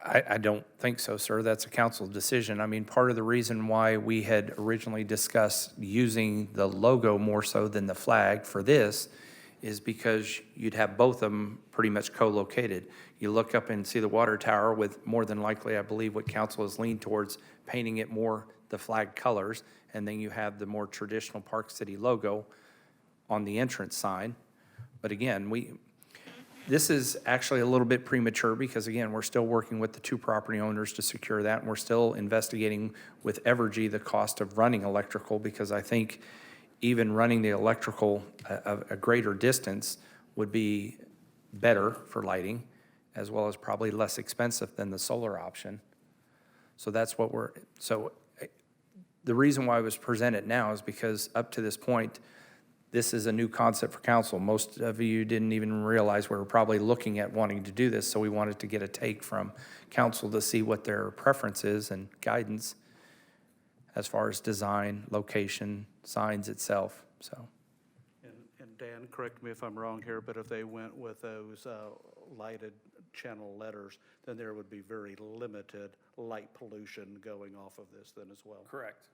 I don't think so, sir. That's a council decision. I mean, part of the reason why we had originally discussed using the logo more so than the flag for this is because you'd have both of them pretty much co-located. You look up and see the water tower with more than likely, I believe what council has leaned towards, painting it more the flag colors, and then you have the more traditional Park City logo on the entrance sign. But again, this is actually a little bit premature because again, we're still working with the two property owners to secure that, and we're still investigating with Evergy the cost of running electrical, because I think even running the electrical a greater distance would be better for lighting, as well as probably less expensive than the solar option. So that's what the reason why it was presented now is because up to this point, this is a new concept for council. Most of you didn't even realize we were probably looking at wanting to do this, so we wanted to get a take from council to see what their preference is and guidance as far as design, location, signs itself, so. And Dan, correct me if I'm wrong here, but if they went with those lighted channel letters, then there would be very limited light pollution going off of this then as well. Correct.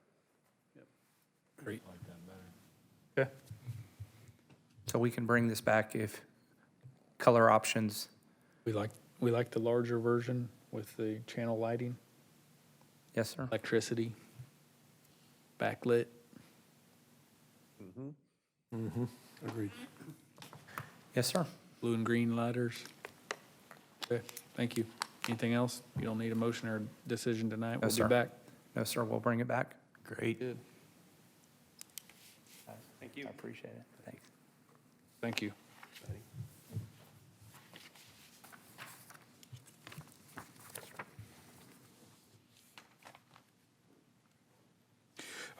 Yep. Great. Okay. So we can bring this back if color options, We like the larger version with the channel lighting, yes, sir? electricity, backlit. Agreed. Yes, sir. Blue and green letters. Okay, thank you. Anything else? You don't need a motion or decision tonight? No, We'll sir. be back. No, sir, we'll bring it back. Great. Good. Thank you. I appreciate it. Thanks. Thank you.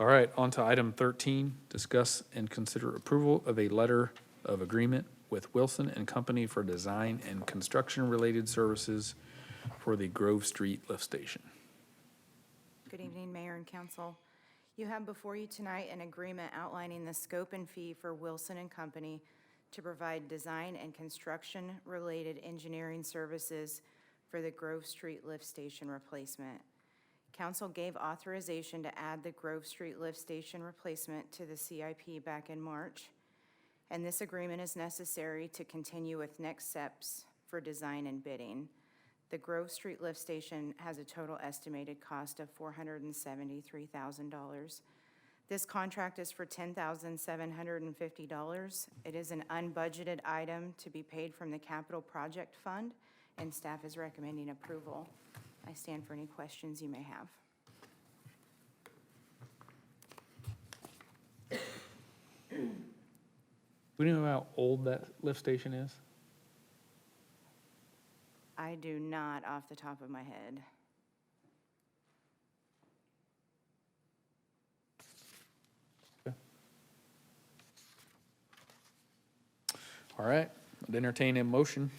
All right, on to item 13, discuss and consider approval of a letter of agreement with Wilson and Company for design and construction-related services for the Grove Street lift station. Good evening, Mayor and Council. You have before you tonight an agreement outlining the scope and fee for Wilson and Company to provide design and construction-related engineering services for the Grove Street lift station replacement. Council gave authorization to add the Grove Street lift station replacement to the CIP back in March, and this agreement is necessary to continue with next steps for design and bidding. The Grove Street lift station has a total estimated cost of $473,000. This contract is for $10,750. It is an unbudgeted item to be paid from the Capital Project Fund, and staff is recommending approval. I stand for any questions you may have. We know how old that lift station is? I do not off the top of my head. All right, I'd entertain a motion.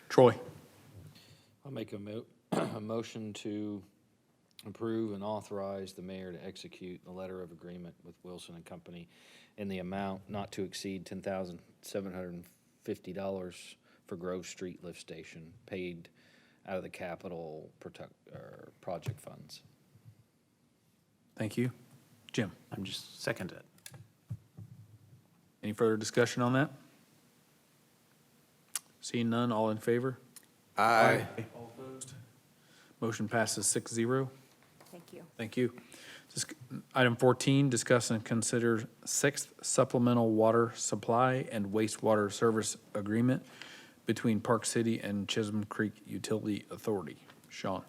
Troy? I'll make a motion to approve and authorize the mayor to execute the letter of agreement with Wilson and Company in the amount not to exceed $10,750 for Grove Street lift station, paid out of the capital project funds. Thank you. Jim? I'm just second it. Any further discussion on that? Seeing none, all in favor? Aye. All opposed? Motion passes 6-0. Thank you. Thank you. Item 14, discuss and consider sixth supplemental water supply and wastewater service agreement between Park City and Chisholm Creek Utility Authority. Sean?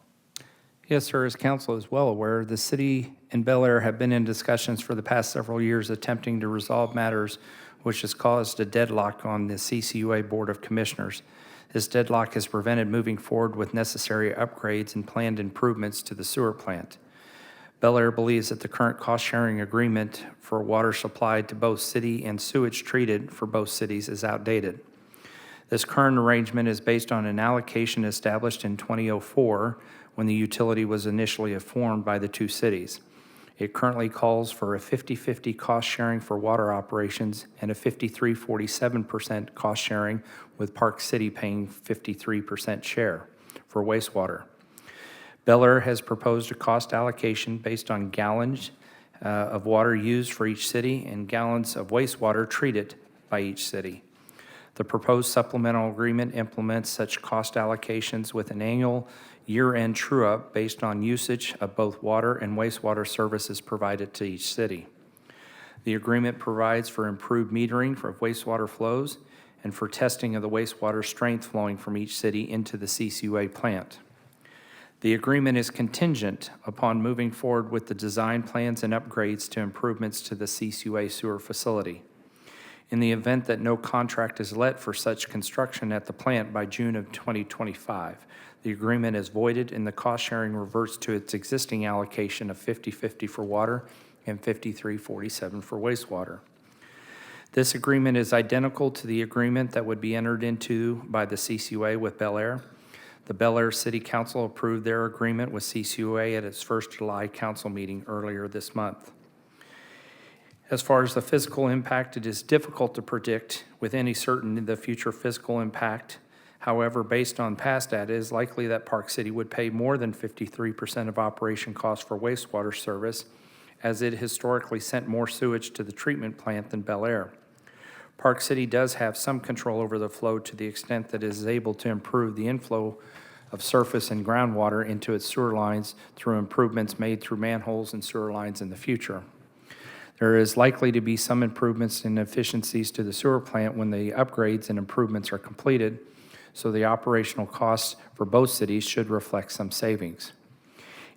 Yes, sir. As council is well aware, the city and Bel Air have been in discussions for the past several years attempting to resolve matters which has caused a deadlock on the CCUA Board of Commissioners. This deadlock has prevented moving forward with necessary upgrades and planned improvements to the sewer plant. Bel Air believes that the current cost-sharing agreement for water supplied to both city and sewage treated for both cities is outdated. This current arrangement is based on an allocation established in 2004, when the utility was initially formed by the two cities. It currently calls for a 50-50 cost sharing for water operations and a 53-47% cost sharing, with Park City paying 53% share for wastewater. Bel Air has proposed a cost allocation based on gallons of water used for each city and gallons of wastewater treated by each city. The proposed supplemental agreement implements such cost allocations with an annual year-end true-up based on usage of both water and wastewater services provided to each city. The agreement provides for improved metering for wastewater flows and for testing of the wastewater strength flowing from each city into the CCUA plant. The agreement is contingent upon moving forward with the design plans and upgrades to improvements to the CCUA sewer facility. In the event that no contract is let for such construction at the plant by June of 2025, the agreement is voided and the cost sharing reverts to its existing allocation of 50-50 for water and 53-47 for wastewater. This agreement is identical to the agreement that would be entered into by the CCUA with Bel Air. The Bel Air City Council approved their agreement with CCUA at its first July council meeting earlier this month. As far as the physical impact, it is difficult to predict with any certainty the future physical impact. However, based on past data, it is likely that Park City would pay more than 53% of operation costs for wastewater service, as it historically sent more sewage to the treatment plant than Bel Air. Park City does have some control over the flow to the extent that it is able to improve the inflow of surface and groundwater into its sewer lines through improvements made through manholes and sewer lines in the future. There is likely to be some improvements in efficiencies to the sewer plant when the upgrades and improvements are completed, so the operational costs for both cities should reflect some savings.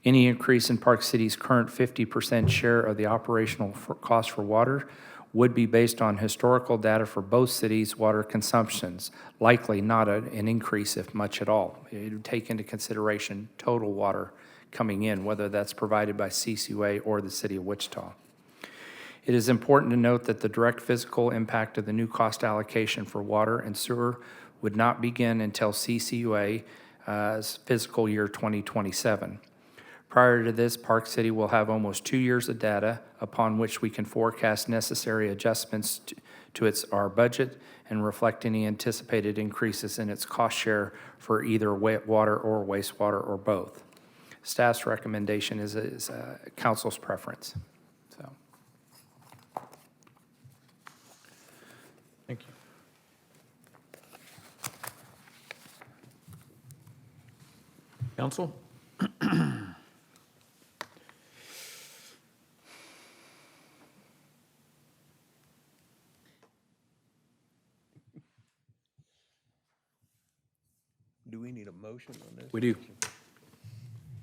Any increase in Park City's current 50% share of the operational cost for water would be based on historical data for both cities' water consumptions, likely not an increase, if much at all. It would take into consideration total water coming in, whether that's provided by CCUA or the city of Wichita. It is important to note that the direct physical impact of the new cost allocation for water and sewer would not begin until CCUA's fiscal year 2027. Prior to this, Park City will have almost 2 years of data upon which we can forecast necessary adjustments to our budget and reflect any anticipated increases in its cost share for either water or wastewater or both. Staff's recommendation is council's preference. So, Thank you. Council? Do we need a motion on this? We do.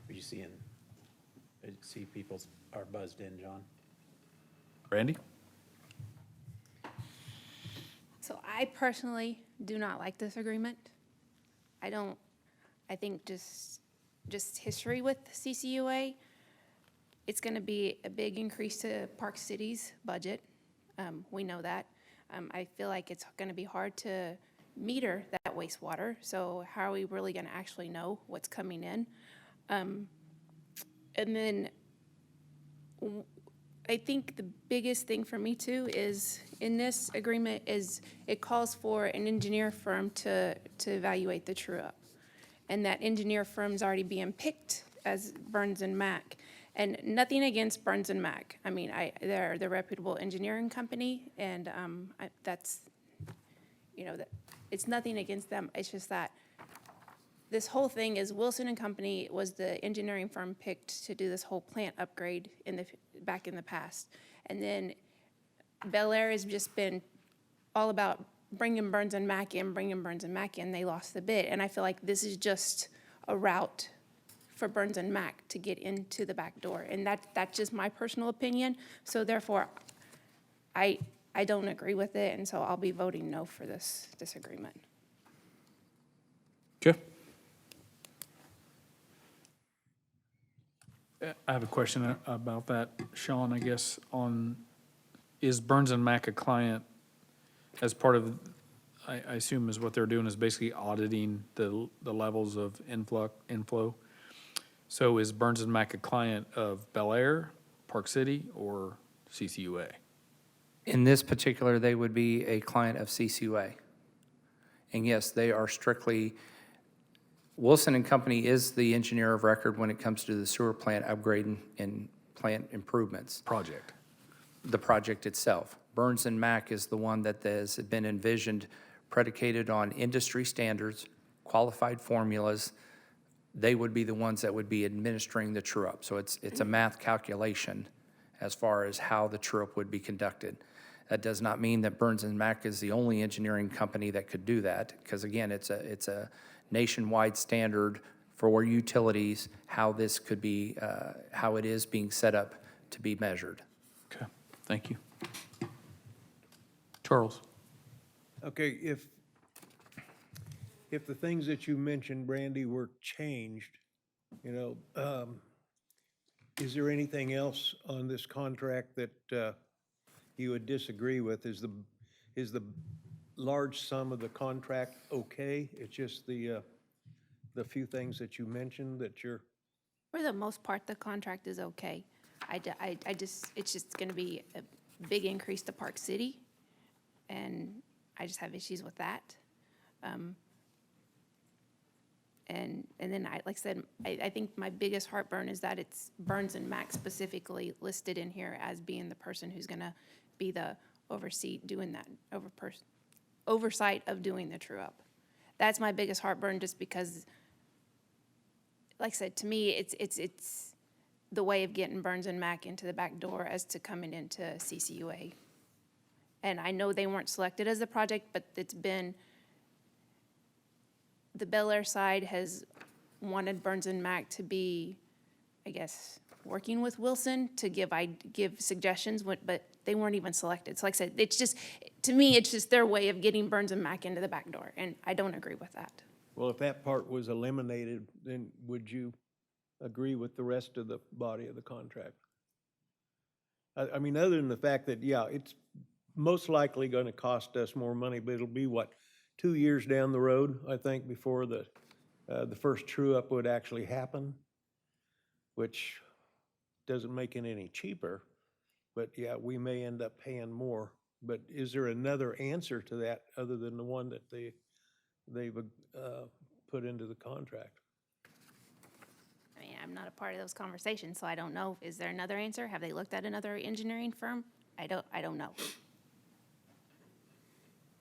Are you seeing, I see people are buzzed in, John? Randy? So I personally do not like this agreement. I think just history with CCUA, it's gonna be a big increase to Park City's budget. We know that. I feel like it's gonna be hard to meter that wastewater, so how are we really gonna actually know what's coming in? And then I think the biggest thing for me too is in this agreement is it calls for an engineer firm to evaluate the true-up. And that engineer firm's already being picked as Burns and Mack. And nothing against Burns and Mack. I mean, they're the reputable engineering company, and that's, it's nothing against them. It's just that this whole thing is Wilson and Company was the engineering firm picked to do this whole plant upgrade back in the past. And then Bel Air has just been all about bringing Burns and Mack in, They lost the bid. And I feel like this is just a route for Burns and Mack to get into the back door. And that's just my personal opinion. So therefore, I don't agree with it, and so I'll be voting no for this disagreement. Jeff? I have a question about that, Sean, I guess, is Burns and Mack a client as part of, I assume is what they're doing is basically auditing the levels of inflow? So is Burns and Mac a client of Bel Air, Park City, or CCUA? In this particular, they would be a client of CCUA. And yes, they are strictly, Wilson and Company is the engineer of record when it comes to the sewer plant upgrade and plant improvements. Project. The project itself. Burns and Mac is the one that has been envisioned predicated on industry standards, qualified formulas. They would be the ones that would be administering the true-up. So it's a math calculation as far as how the true-up would be conducted. That does not mean that Burns and Mac is the only engineering company that could do that, because again, it's a nationwide standard for utilities, how this could be, how it is being set up to be measured. Okay, thank you. Charles? Okay, if the things that you mentioned, Brandy, were changed, you know, is there anything else on this contract that you would disagree with? Is the large sum of the contract okay? It's just the few things that you mentioned that you're, For the most part, the contract is okay. It's just gonna be a big increase to Park City, and I just have issues with that. And then like I said, I think my biggest heartburn is that it's Burns and Mac specifically listed in here as being the person who's gonna be the doing that oversight of doing the true-up. That's my biggest heartburn, just because, like I said, to me, it's the way of getting Burns and Mac into the back door as to coming into CCUA. And I know they weren't selected as the project, but it's been, the Bel Air side has wanted Burns and Mac to be, I guess, working with Wilson to give suggestions, but they weren't even selected. So like I said, it's just, to me, it's just their way of getting Burns and Mac into the back door, and I don't agree with that. well, if that part was eliminated, then would you agree with the rest of the body of the contract? I mean, other than the fact that, yeah, it's most likely gonna cost us more money, but it'll be, what, 2 years down the road, I think, before the first true-up would actually happen, which doesn't make it any cheaper, but yeah, we may end up paying more. But is there another answer to that other than the one that they've put into the contract? I mean, I'm not a part of those conversations, so I don't know. Is there another answer? Have they looked at another engineering firm? I don't know.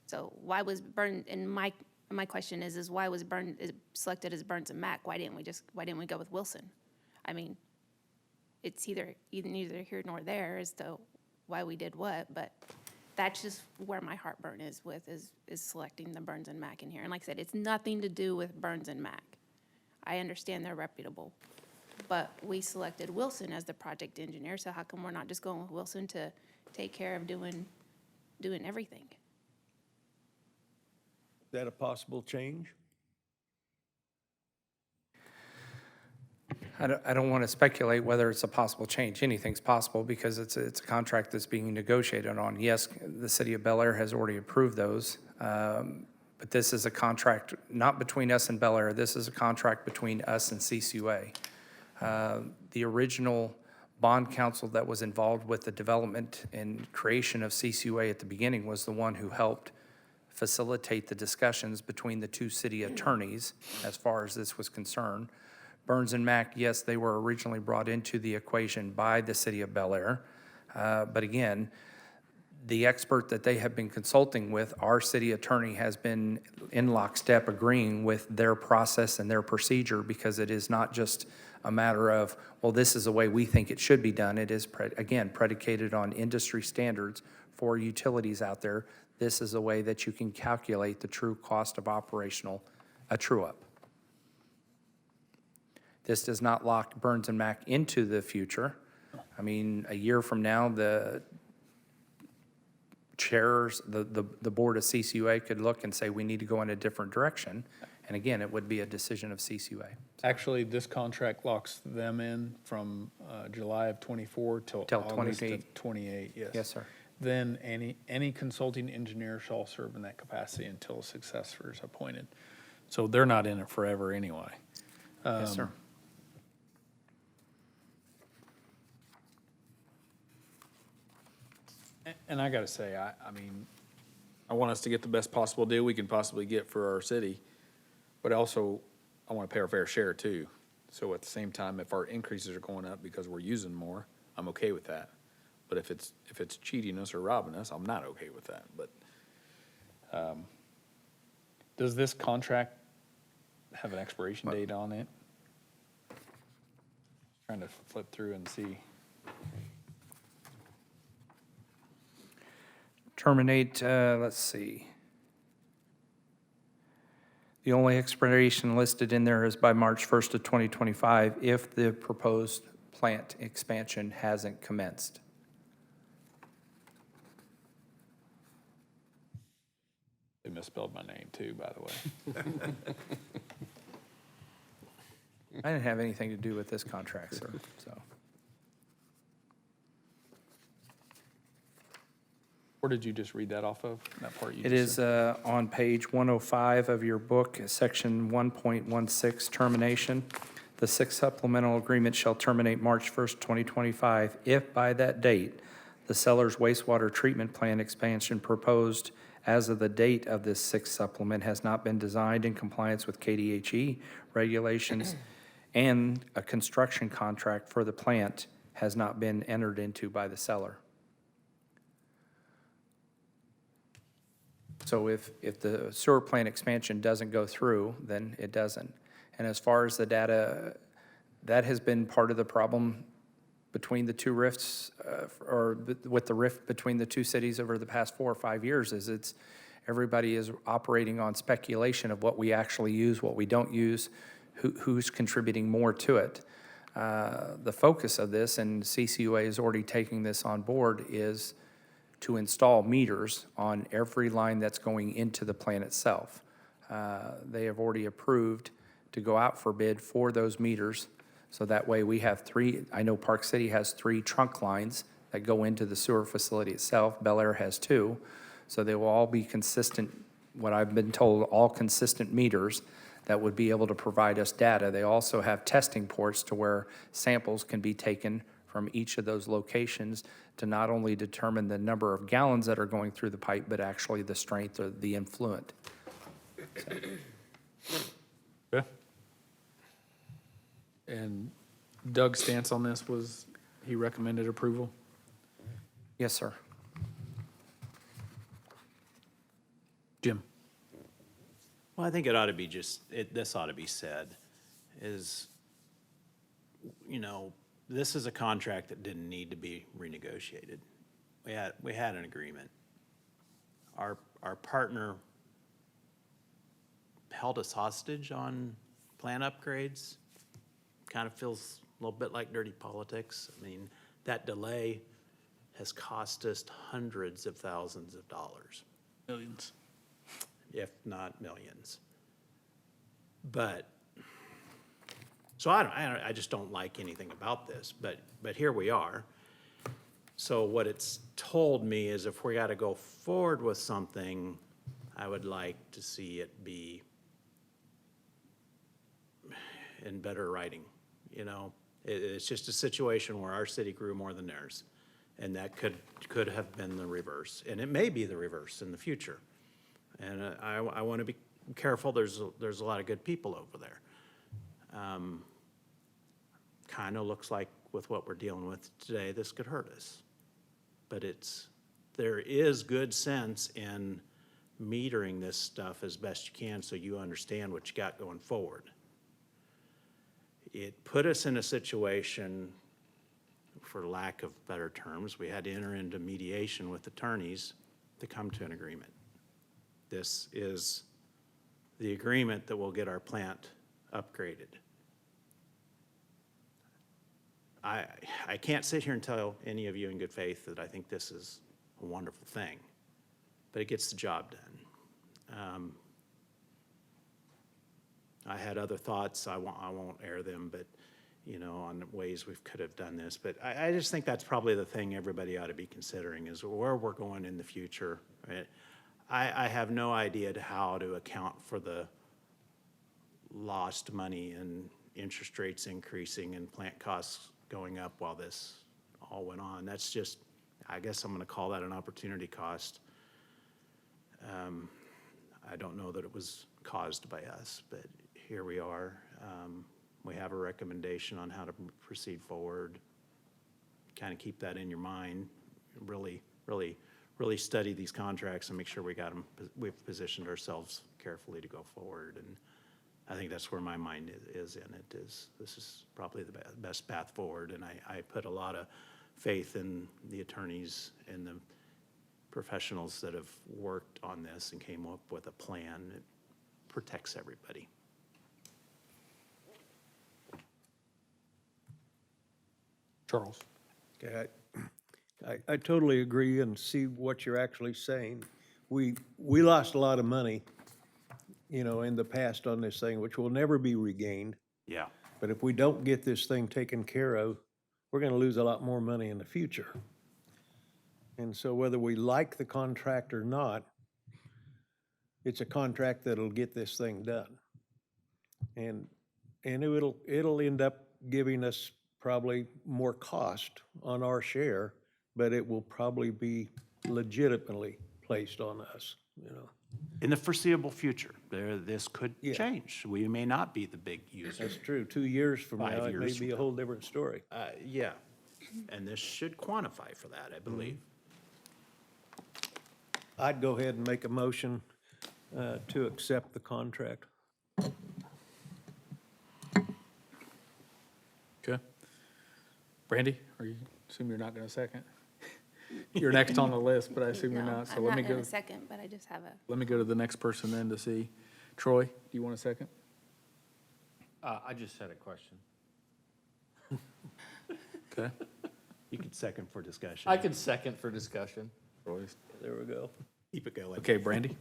So why was Burns, and my question is why was Burns selected as Burns and Mac? Why didn't we go with Wilson? I mean, it's neither here nor there as to why we did what, but that's just where my heartburn is selecting the Burns and Mac in here. And like I said, it's nothing to do with Burns and Mac. I understand they're reputable, but we selected Wilson as the project engineer, so how come we're not just going with Wilson to take care of doing everything? Is that a possible change? I don't want to speculate whether it's a possible change. Anything's possible because it's a contract that's being negotiated on. Yes, the city of Bel Air has already approved those, but this is a contract not between us and Bel Air. This is a contract between us and CCUA. The original bond counsel that was involved with the development and creation of CCUA at the beginning was the one who helped facilitate the discussions between the two city attorneys as far as this was concerned. Burns and Mac, yes, they were originally brought into the equation by the city of Bel Air. But again, the expert that they have been consulting with, our city attorney has been in lockstep agreeing with their process and their procedure, because it is not just a matter of, well, this is the way we think it should be done. It is, again, predicated on industry standards for utilities out there. This is a way that you can calculate the true cost of operational, a true-up. This does not lock Burns and Mac into the future. I mean, a year from now, the chairs, the board of CCUA could look and say, we need to go in a different direction. And again, it would be a decision of CCUA. Actually, this contract locks them in from July of '24 till August of '28, yes. Yes, sir. Then any consulting engineer shall serve in that capacity until a successor is appointed. So they're not in it forever anyway. Yes, sir. And I gotta say, I mean, I want us to get the best possible deal we can possibly get for our city, but also, I wanna pay our fair share too. So at the same time, if our increases are going up because we're using more, I'm okay with that. But if it's cheating us or robbing us, I'm not okay with that, but, does this contract have an expiration date on it? Trying to flip through and see. Terminate, let's see. The only expiration listed in there is by March 1st of 2025 if the proposed plant expansion hasn't commenced. They misspelled my name too, by the way. I didn't have anything to do with this contract, sir, so. Where did you just read that off of, that part you It just is said? on page 105 of your book, section 1.16, termination. The sixth supplemental agreement shall terminate March 1st, 2025, if by that date, the seller's wastewater treatment plant expansion proposed as of the date of this sixth supplement has not been designed in compliance with KDHE regulations, and a construction contract for the plant has not been entered into by the seller. So if the sewer plant expansion doesn't go through, then it doesn't. And as far as the data, that has been part of the problem between the two rifts, or with the rift between the two cities over the past 4 or 5 years, is everybody is operating on speculation of what we actually use, what we don't use, who's contributing more to it. The focus of this, and CCUA is already taking this on board, is to install meters on every line that's going into the plant itself. They have already approved to go out for bid for those meters, so that way we have 3, I know Park City has 3 trunk lines that go into the sewer facility itself, Bel Air has 2, so they will all be consistent, what I've been told, all consistent meters that would be able to provide us data. They also have testing ports to where samples can be taken from each of those locations to not only determine the number of gallons that are going through the pipe, but actually the strength or the influent. Yeah. And Doug's stance on this was, he recommended approval? Yes, sir. Jim? Well, I think it ought to be this ought to be said, is, you know, this is a contract that didn't need to be renegotiated. We had an agreement. Our partner held us hostage on plant upgrades. Kind of feels a little bit like dirty politics. I mean, that delay has cost us hundreds of thousands of dollars. Millions. If not millions. But, so I just don't like anything about this, but here we are. So what it's told me is if we gotta go forward with something, I would like to see it be in better writing, you know? It's just a situation where our city grew more than theirs, and that could have been the reverse, and it may be the reverse in the future. And I want to be careful, there's a lot of good people over there. Kind of looks like with what we're dealing with today, this could hurt us. But there is good sense in metering this stuff as best you can so you understand what you got going forward. It put us in a situation, for lack of better terms, we had to enter into mediation with attorneys to come to an agreement. This is the agreement that will get our plant upgraded. I can't sit here and tell any of you in good faith that I think this is a wonderful thing, but it gets the job done. I had other thoughts, I won't air them, but, you know, on ways we could have done this. But I just think that's probably the thing everybody ought to be considering is where we're going in the future, right? I have no idea how to account for the lost money and interest rates increasing and plant costs going up while this all went on. That's just I guess I'm going to call that an opportunity cost. I don't know that it was caused by us, but here we are. We have a recommendation on how to proceed forward. Kind of keep that in your mind. Really study these contracts and make sure we've positioned ourselves carefully to go forward. And I think that's where my mind is in it, is this is probably the best path forward. And I put a lot of faith in the attorneys and the professionals that have worked on this and came up with a plan that protects everybody. Charles? Okay, I totally agree and see what you're actually saying. We lost a lot of money, in the past on this thing, which will never be regained. Yeah. But if we don't get this thing taken care of, we're gonna lose a lot more money in the future. And so whether we like the contract or not, it's a contract that'll get this thing done. And it'll end up giving us probably more cost on our share, but it will probably be legitimately placed on us, In the foreseeable future, this could Yeah. change. We may not be the big user. That's true. 2 years from 5 now, it may years be from a whole different story. Yeah, and this should quantify for that, I believe. I'd go ahead and make a motion to accept the contract. Okay. Brandy, assume you're not going to second? You're next on the list, but I assume you're No, not. So I'm let me not go. in a second, but I just have a, Let me go to the next person then to see. Troy, do you want a second? I just had a question. Okay. You could second for discussion. I can second for discussion. Troy's. There we go. Keep it going. Okay, Brandy?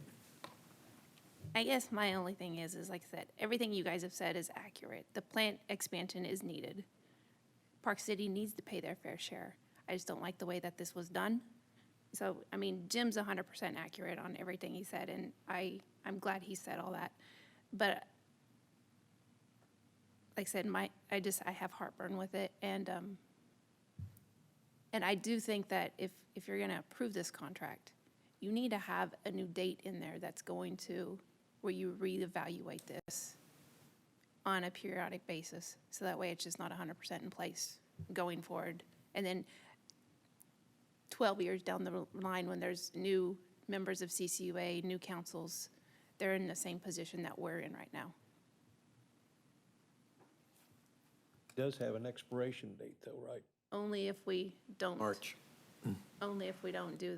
I guess my only thing is like I said, everything you guys have said is accurate. The plant expansion is needed. Park City needs to pay their fair share. I just don't like the way that this was done. So, I mean, Jim's 100% accurate on everything he said, and I'm glad he said all that. But like I said, I have heartburn with it, and I do think that if you're gonna approve this contract, you need to have a new date in there that's going to, where you reevaluate this on a periodic basis, so that way it's just not 100% in place going forward. And then 12 years down the line, when there's new members of CCUA, new councils, they're in the same position that we're in right now. It does have an expiration date though, right? Only if we don't. March. Only if we don't do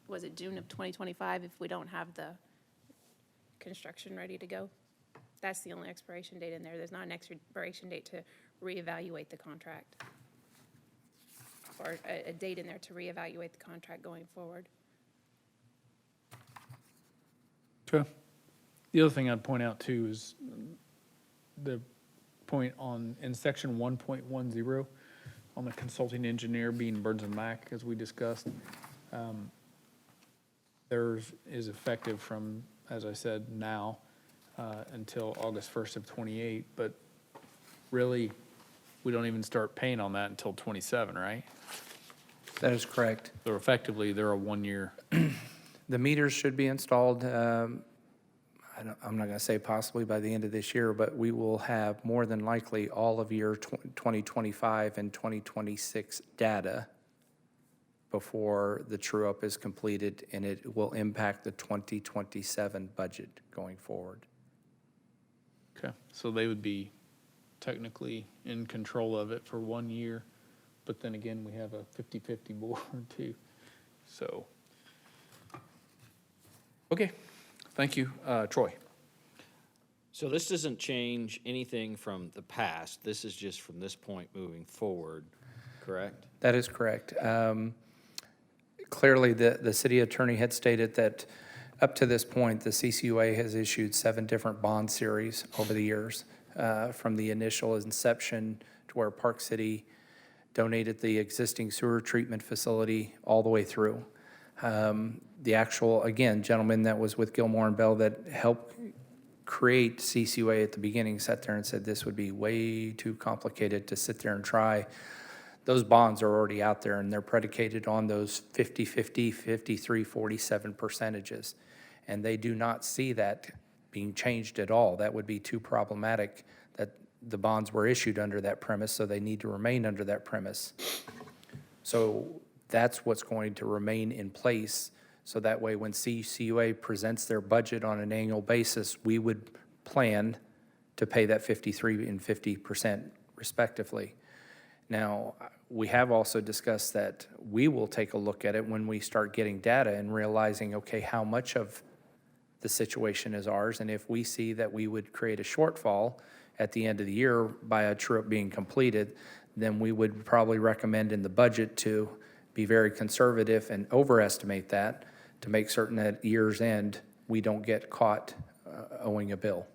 was it June of 2025, if we don't have the construction ready to go? That's the only expiration date in there. There's not an expiration date to reevaluate the contract. Or a date in there to reevaluate the contract going forward. Okay. The other thing I'd point out too is the point in section 1.10 on the consulting engineer being Burns and Mack, as we discussed. Theirs is effective from, as I said, now until August 1st of 28, but really, we don't even start paying on that until 27, right? That is correct. So effectively, they're a 1 year. The meters should be installed, I'm not going to say possibly by the end of this year, but we will have more than likely all of year 2025 and 2026 data before the true-up is completed, and it will impact the 2027 budget going forward. Okay, so they would be technically in control of it for 1 year, but then again, we have a 50-50 board too, so. Okay, thank you. Troy? So this doesn't change anything from the past. This is just from this point moving forward, correct? That is correct. Clearly, the city attorney had stated that up to this point, the CCUA has issued 7 different bond series over the years, from the initial inception to where Park City donated the existing sewer treatment facility all the way through. The actual, again, gentleman that was with Gilmore and Bell that helped create CCUA at the beginning, sat there and said this would be way too complicated to sit there and try. Those bonds are already out there, and they're predicated on those 50-50, 53-47 percentages. And they do not see that being changed at all. That would be too problematic, that the bonds were issued under that premise, so they need to remain under that premise. So that's what's going to remain in place. So that way, when CCUA presents their budget on an annual basis, we would plan to pay that 53 and 50% respectively. Now, we have also discussed that we will take a look at it when we start getting data and realizing, okay, how much of the situation is ours, and if we see that we would create a shortfall at the end of the year by a true-up being completed, then we would probably recommend in the budget to be very conservative and overestimate that to make certain that at year's end, we don't get caught owing a bill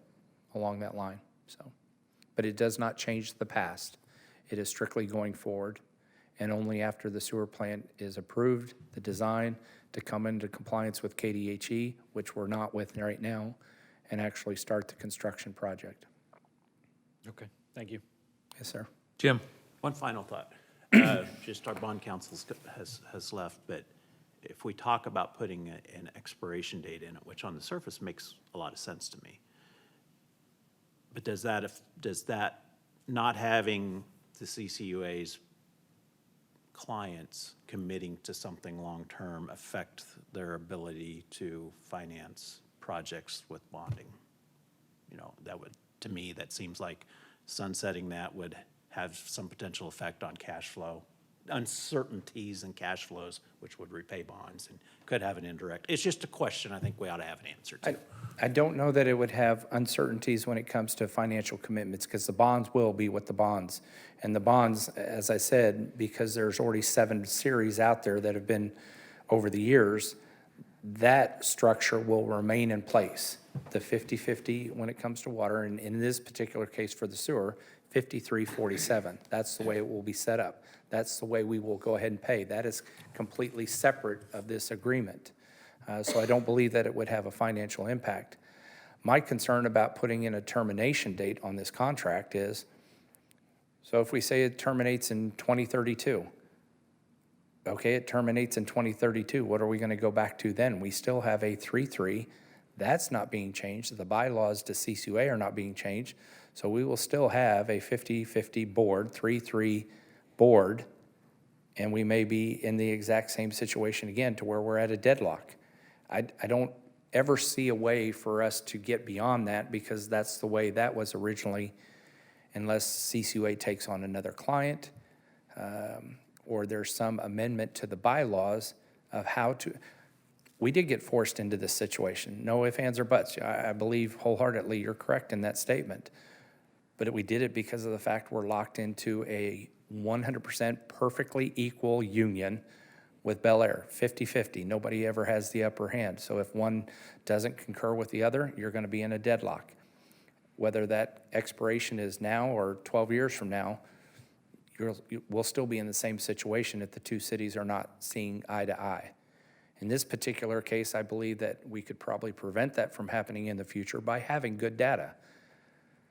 along that line. So, but it does not change the past. It is strictly going forward, and only after the sewer plant is approved, the design to come into compliance with KDHE, which we're not with right now, and actually start the construction project. Okay, thank you. Yes, sir. Jim? One final thought. Just our bond counsel has left, but if we talk about putting an expiration date in it, which on the surface makes a lot of sense to me, but does that not having the CCUA's clients committing to something long-term affect their ability to finance projects with bonding? You know, that would, to me, that seems like sunsetting that would have some potential effect on cash flow, uncertainties in cash flows, which would repay bonds and could have an indirect. It's just a question I think we ought to have an answer to. I don't know that it would have uncertainties when it comes to financial commitments, because the bonds will be what the bonds. And the bonds, as I said, because there's already 7 series out there that have been over the years, that structure will remain in place. The 50-50 when it comes to water, and in this particular case for the sewer, 53-47. That's the way it will be set up. That's the way we will go ahead and pay. That is completely separate of this agreement. So I don't believe that it would have a financial impact. My concern about putting in a termination date on this contract is, so if we say it terminates in 2032, okay, it terminates in 2032, what are we going to go back to then? We still have a 3-3. That's not being changed. The bylaws to CCUA are not being changed. So we will still have a 50-50 board, 3-3 board, and we may be in the exact same situation again to where we're at a deadlock. I don't ever see a way for us to get beyond that, because that's the way that was originally, unless CCUA takes on another client, or there's some amendment to the bylaws of how to. We did get forced into this situation. No ifs, ands, or buts. I believe wholeheartedly you're correct in that statement. But we did it because of the fact we're locked into a 100% perfectly equal union with Bel Air, 50-50. Nobody ever has the upper hand. So if one doesn't concur with the other, you're going to be in a deadlock. Whether that expiration is now or 12 years from now, we'll still be in the same situation if the two cities are not seeing eye to eye. In this particular case, I believe that we could probably prevent that from happening in the future by having good data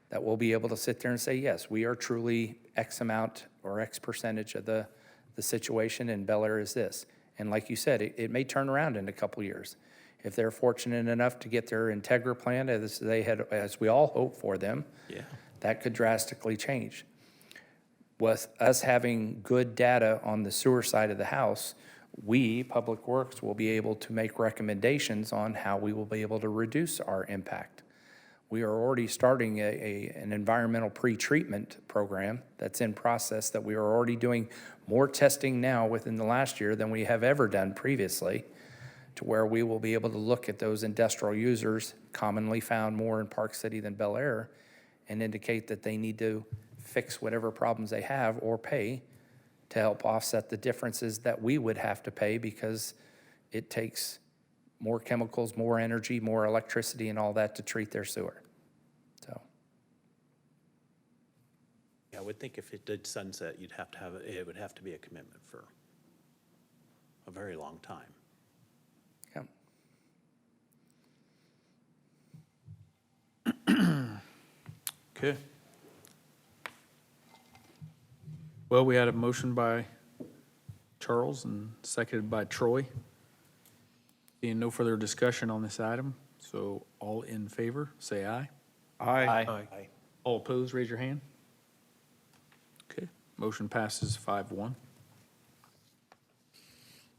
that we'll be able to sit there and say, yes, we are truly X amount or X percentage of the situation, and Bel Air is this. And like you said, it may turn around in a couple years. If they're fortunate enough to get their Integra plan as we all hope for them, Yeah. that could drastically change. With us having good data on the sewer side of the house, we, Public Works, will be able to make recommendations on how we will be able to reduce our impact. We are already starting an environmental pre-treatment program that's in process, that we are already doing more testing now within the last year than we have ever done previously, to where we will be able to look at those industrial users, commonly found more in Park City than Bel Air, and indicate that they need to fix whatever problems they have or pay to help offset the differences that we would have to pay, because it takes more chemicals, more energy, more electricity and all that to treat their sewer. So. Yeah, I would think if it did sunset, it would have to be a commitment for a very long time. Yeah. Okay. Well, we had a motion by Charles and seconded by Troy. Being no further discussion on this item, so all in favor, say aye. Aye. All opposed, raise your hand. Okay, motion passes 5-1.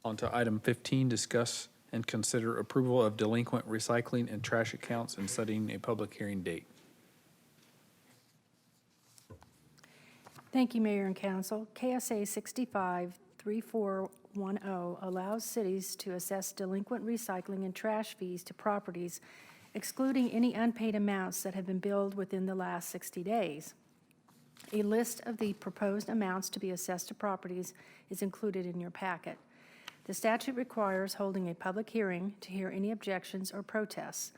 On to item 15, discuss and consider approval of delinquent recycling and trash accounts and setting a public hearing date. Thank you, Mayor and Council. KSA 65-3410 allows cities to assess delinquent recycling and trash fees to properties, excluding any unpaid amounts that have been billed within the last 60 days. A list of the proposed amounts to be assessed to properties is included in your packet. The statute requires holding a public hearing to hear any objections or protests.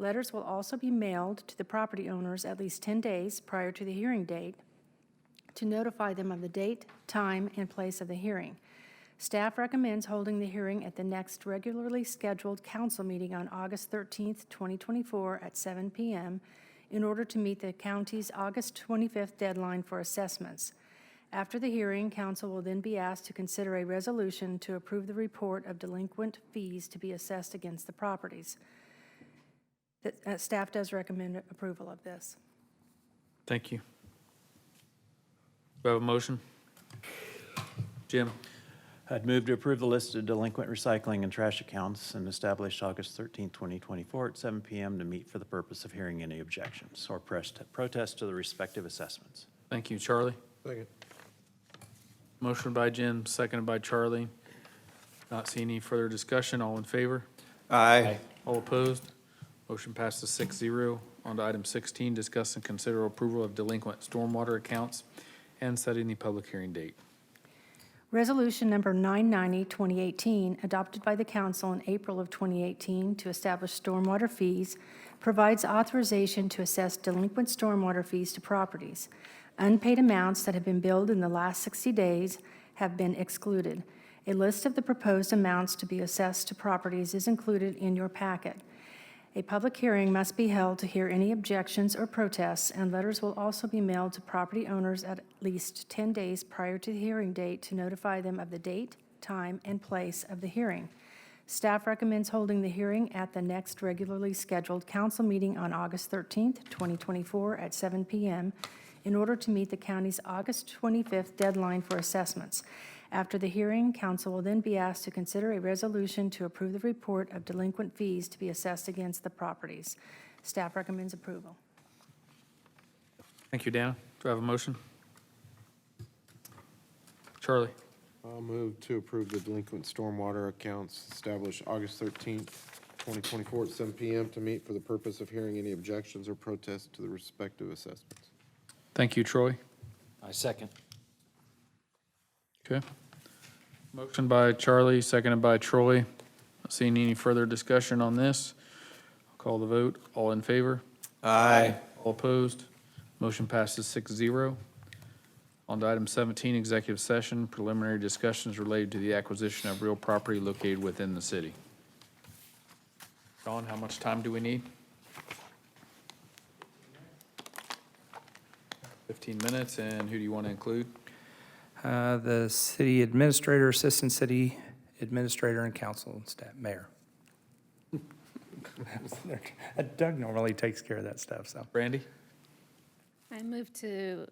Letters will also be mailed to the property owners at least 10 days prior to the hearing date to notify them of the date, time, and place of the hearing. Staff recommends holding the hearing at the next regularly scheduled council meeting on August 13th, 2024 at 7 p.m. in order to meet the county's August 25th deadline for assessments. After the hearing, council will then be asked to consider a resolution to approve the report of delinquent fees to be assessed against the properties. Staff does recommend approval of this. Thank you. Do I have a motion? Jim? I'd move to approve the list of delinquent recycling and trash accounts and establish August 13th, 2024 at 7 p.m. to meet for the purpose of hearing any objections or protests to the respective assessments. Thank you, Charlie. Second. Motion by Jim, seconded by Charlie. Not seeing any further discussion. All in favor? Aye. All opposed? Motion passes 6-0. On to item 16, discuss and consider approval of delinquent stormwater accounts and setting the public hearing date. Resolution number 990, 2018, adopted by the council in April of 2018 to establish stormwater fees, provides authorization to assess delinquent stormwater fees to properties. Unpaid amounts that have been billed in the last 60 days have been excluded. A list of the proposed amounts to be assessed to properties is included in your packet. A public hearing must be held to hear any objections or protests, and letters will also be mailed to property owners at least 10 days prior to the hearing date to notify them of the date, time, and place of the hearing. Staff recommends holding the hearing at the next regularly scheduled council meeting on August 13th, 2024 at 7 p.m. in order to meet the county's August 25th deadline for assessments. After the hearing, council will then be asked to consider a resolution to approve the report of delinquent fees to be assessed against the properties. Staff recommends approval. Thank you, Dana. Do I have a motion? Charlie? I'll move to approve the delinquent stormwater accounts established August 13th, 2024 at 7 p.m. to meet for the purpose of hearing any objections or protests to the respective assessments. Thank you, Troy. I second. Okay. Motion by Charlie, seconded by Troy. Not seeing any further discussion on this. I'll call the vote. All in favor? Aye. All opposed? Motion passes 6-0. On to item 17, executive session, preliminary discussions related to the acquisition of real property located within the city. Don, how much time do we need? 15 minutes, and who do you want to include? The city administrator, assistant city administrator, and council and staff, mayor. Doug normally takes care of that stuff, so. Brandy? I move to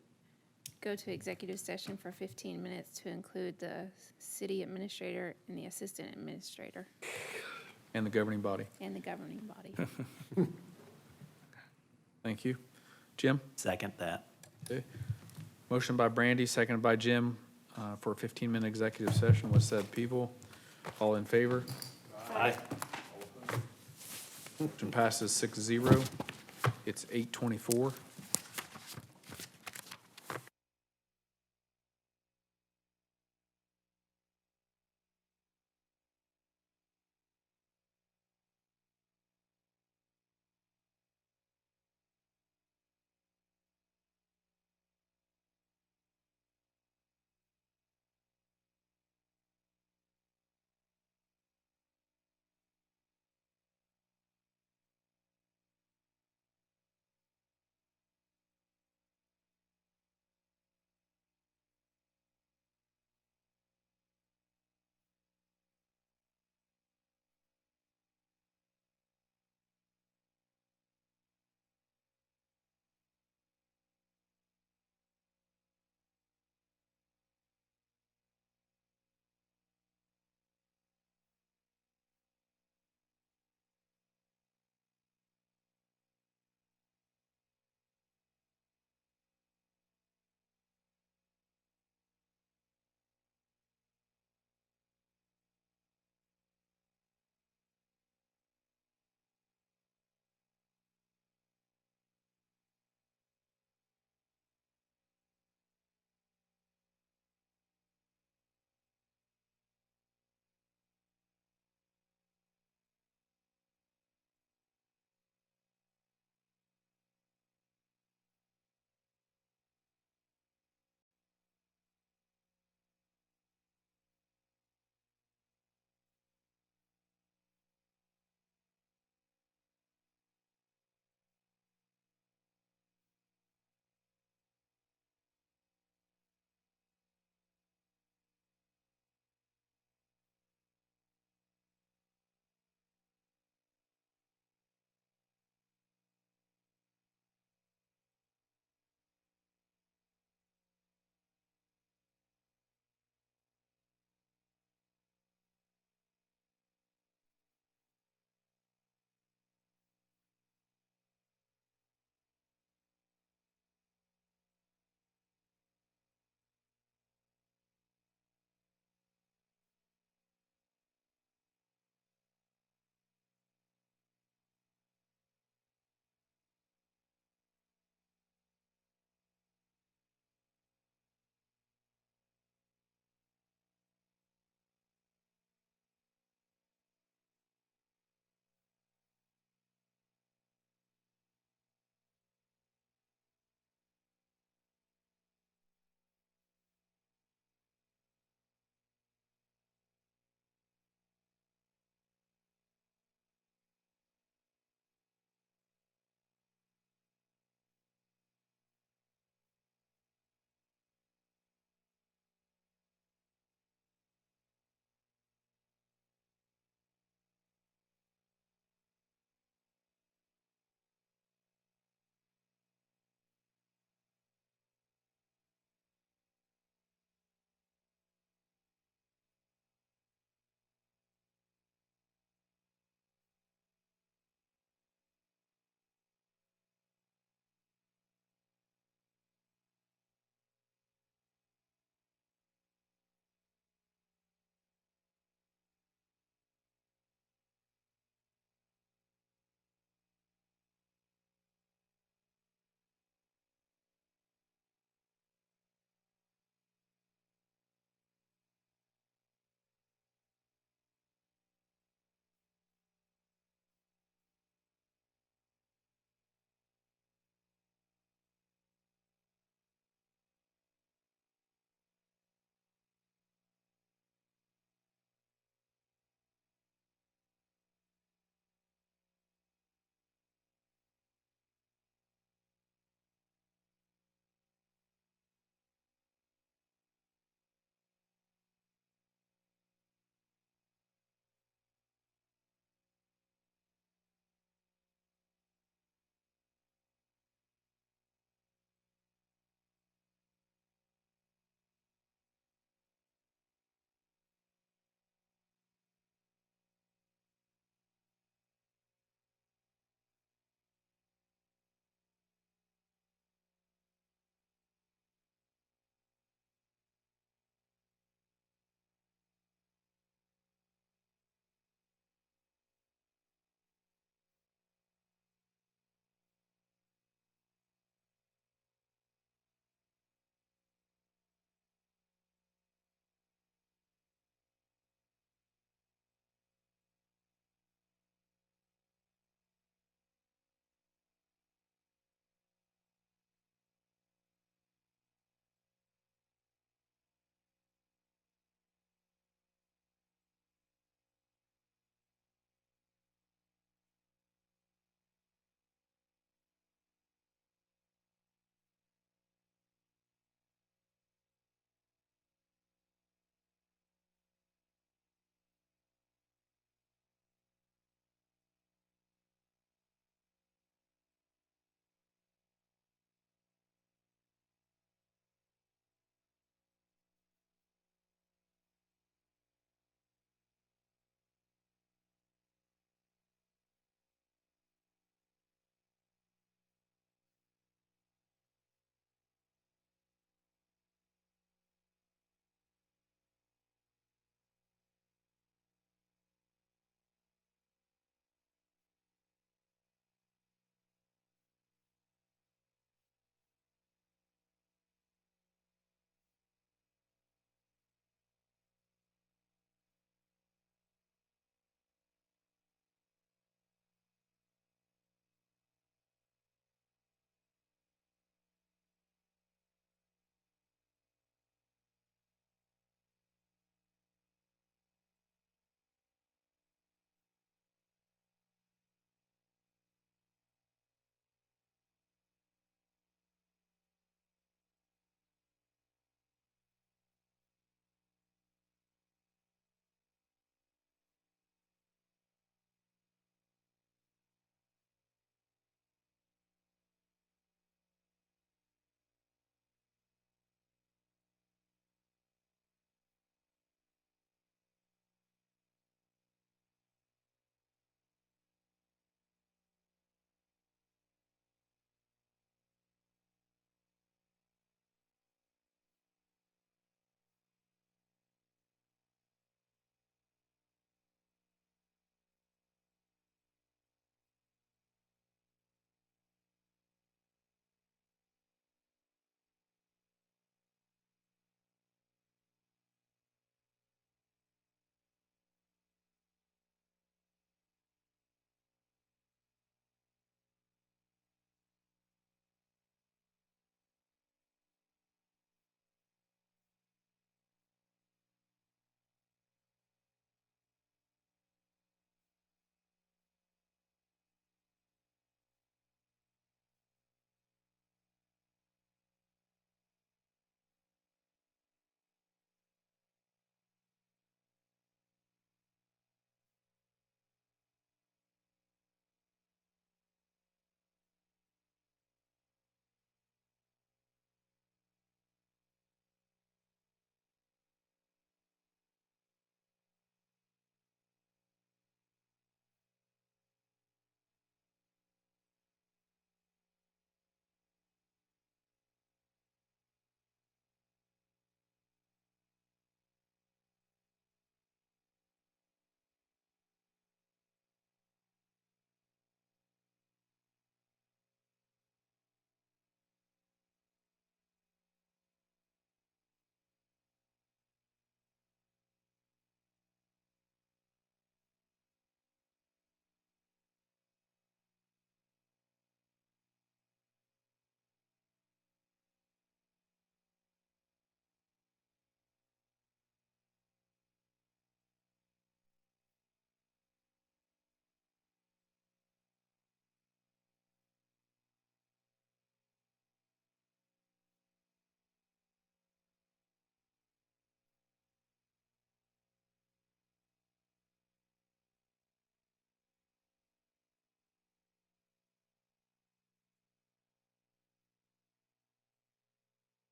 go to executive session for 15 minutes to include the city administrator and the assistant administrator And the governing body. and the governing body. Thank you. Jim? Second that. Okay. Motion by Brandy, seconded by Jim, for a 15-minute executive session with said people. All in favor? Aye. Motion passes 6-0. It's 8:24.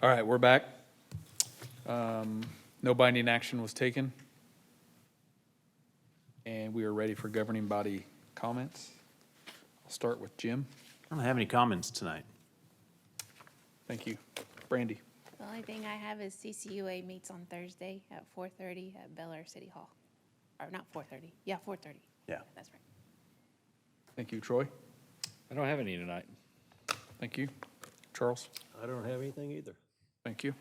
All right, we're back. No binding action was taken. And we are ready for governing body comments. I'll start with Jim. I don't have any comments tonight. Thank you. Brandy. The only thing I have is CCUA meets on Thursday at 4:30 at Bel Air City Hall. Or not 4:30, yeah, 4:30. Yeah. That's right. Thank you, Troy. I don't have any tonight. Thank you. Charles. I don't have anything either. Thank you.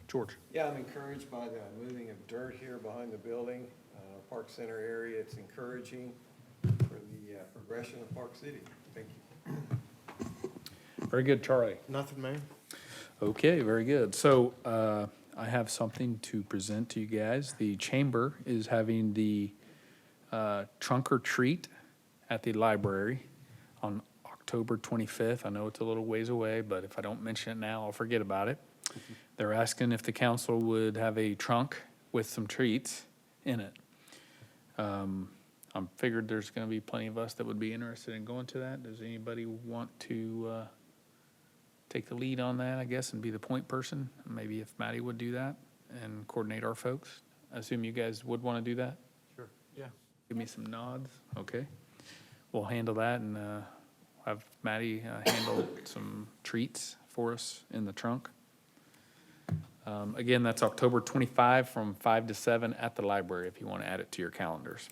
George. Yeah, I'm encouraged by the moving of dirt here behind the building, Park Center area. It's encouraging for the progression of Park City. Thank you. Very good, Charlie. Nothing, Mayor? Okay, very good. So I have something to present to you guys. The chamber is having the trunk or treat at the library on October 25th. I know it's a little ways away, but if I don't mention it now, I'll forget about it. They're asking if the council would have a trunk with some treats in it. I figured there's going to be plenty of us that would be interested in going to that. Does anybody want to take the lead on that, I guess, and be the point person? Maybe if Maddie would do that and coordinate our folks. I assume you guys would want to do that? Sure. Yeah. Give me some nods. Okay. We'll handle that and have Maddie handle some treats for us in the trunk. Again, that's October 25 from 5 to 7 at the library if you want to add it to your calendars.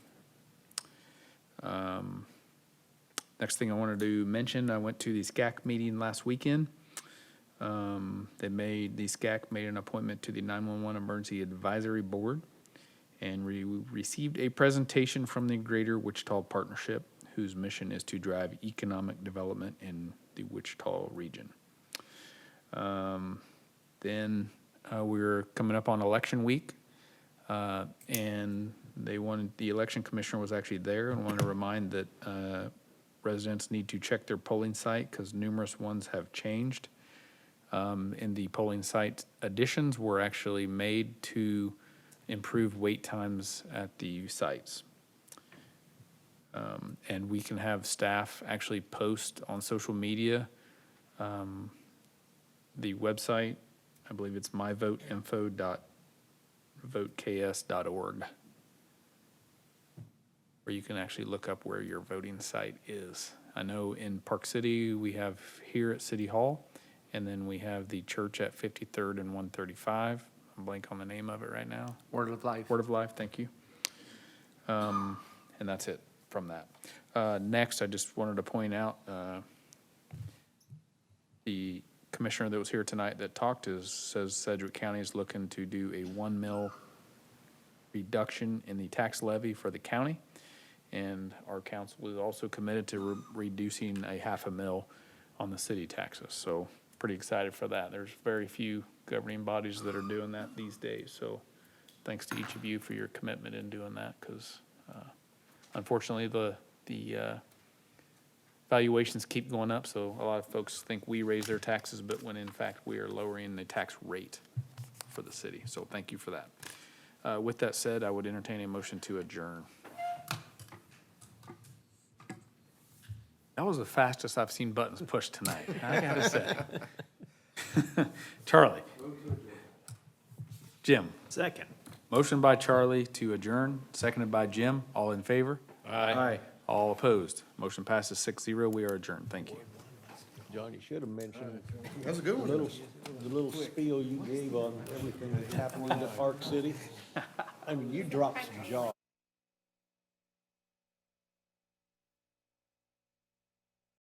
Next thing I wanted to mention, I went to the SCAC meeting last weekend. The SCAC made an appointment to the 911 Emergency Advisory Board, and we received a presentation from the Greater Wichita Partnership, whose mission is to drive economic development in the Wichita region. Then we're coming up on election week, and the election commissioner was actually there and wanted to remind that residents need to check their polling site because numerous ones have changed. And the polling site additions were actually made to improve wait times at the sites. And we can have staff actually post on social media the website. I believe it's myvoteinfo.voteks.org, where you can actually look up where your voting site is. I know in Park City, we have here at City Hall, and then we have the church at 53rd and 135. I'm blank on the name of it right now. Word of Life. Word of Life, thank you. And that's it from that. Next, I just wanted to point out the commissioner that was here tonight that talked says Sedgwick County is looking to do a 1 mil reduction in the tax levy for the county. And our council is also committed to reducing a $0.5 mil on the city taxes. So pretty excited for that. There's very few governing bodies that are doing that these days. So thanks to each of you for your commitment in doing that, because unfortunately the valuations keep going up. So a lot of folks think we raise their taxes, but when in fact we are lowering the tax rate for the city. So thank you for that. With that said, I would entertain a motion to adjourn. That was the fastest I've seen buttons pushed tonight, I gotta say. Charlie. Jim. Second. Motion by Charlie to adjourn, seconded by Jim. All in favor? Aye. All opposed? Motion passes 6-0. We are adjourned. Thank you. John, you should have mentioned. That's a good one. The little spiel you gave on everything that's happening in Park City. I mean, you dropped some jaws.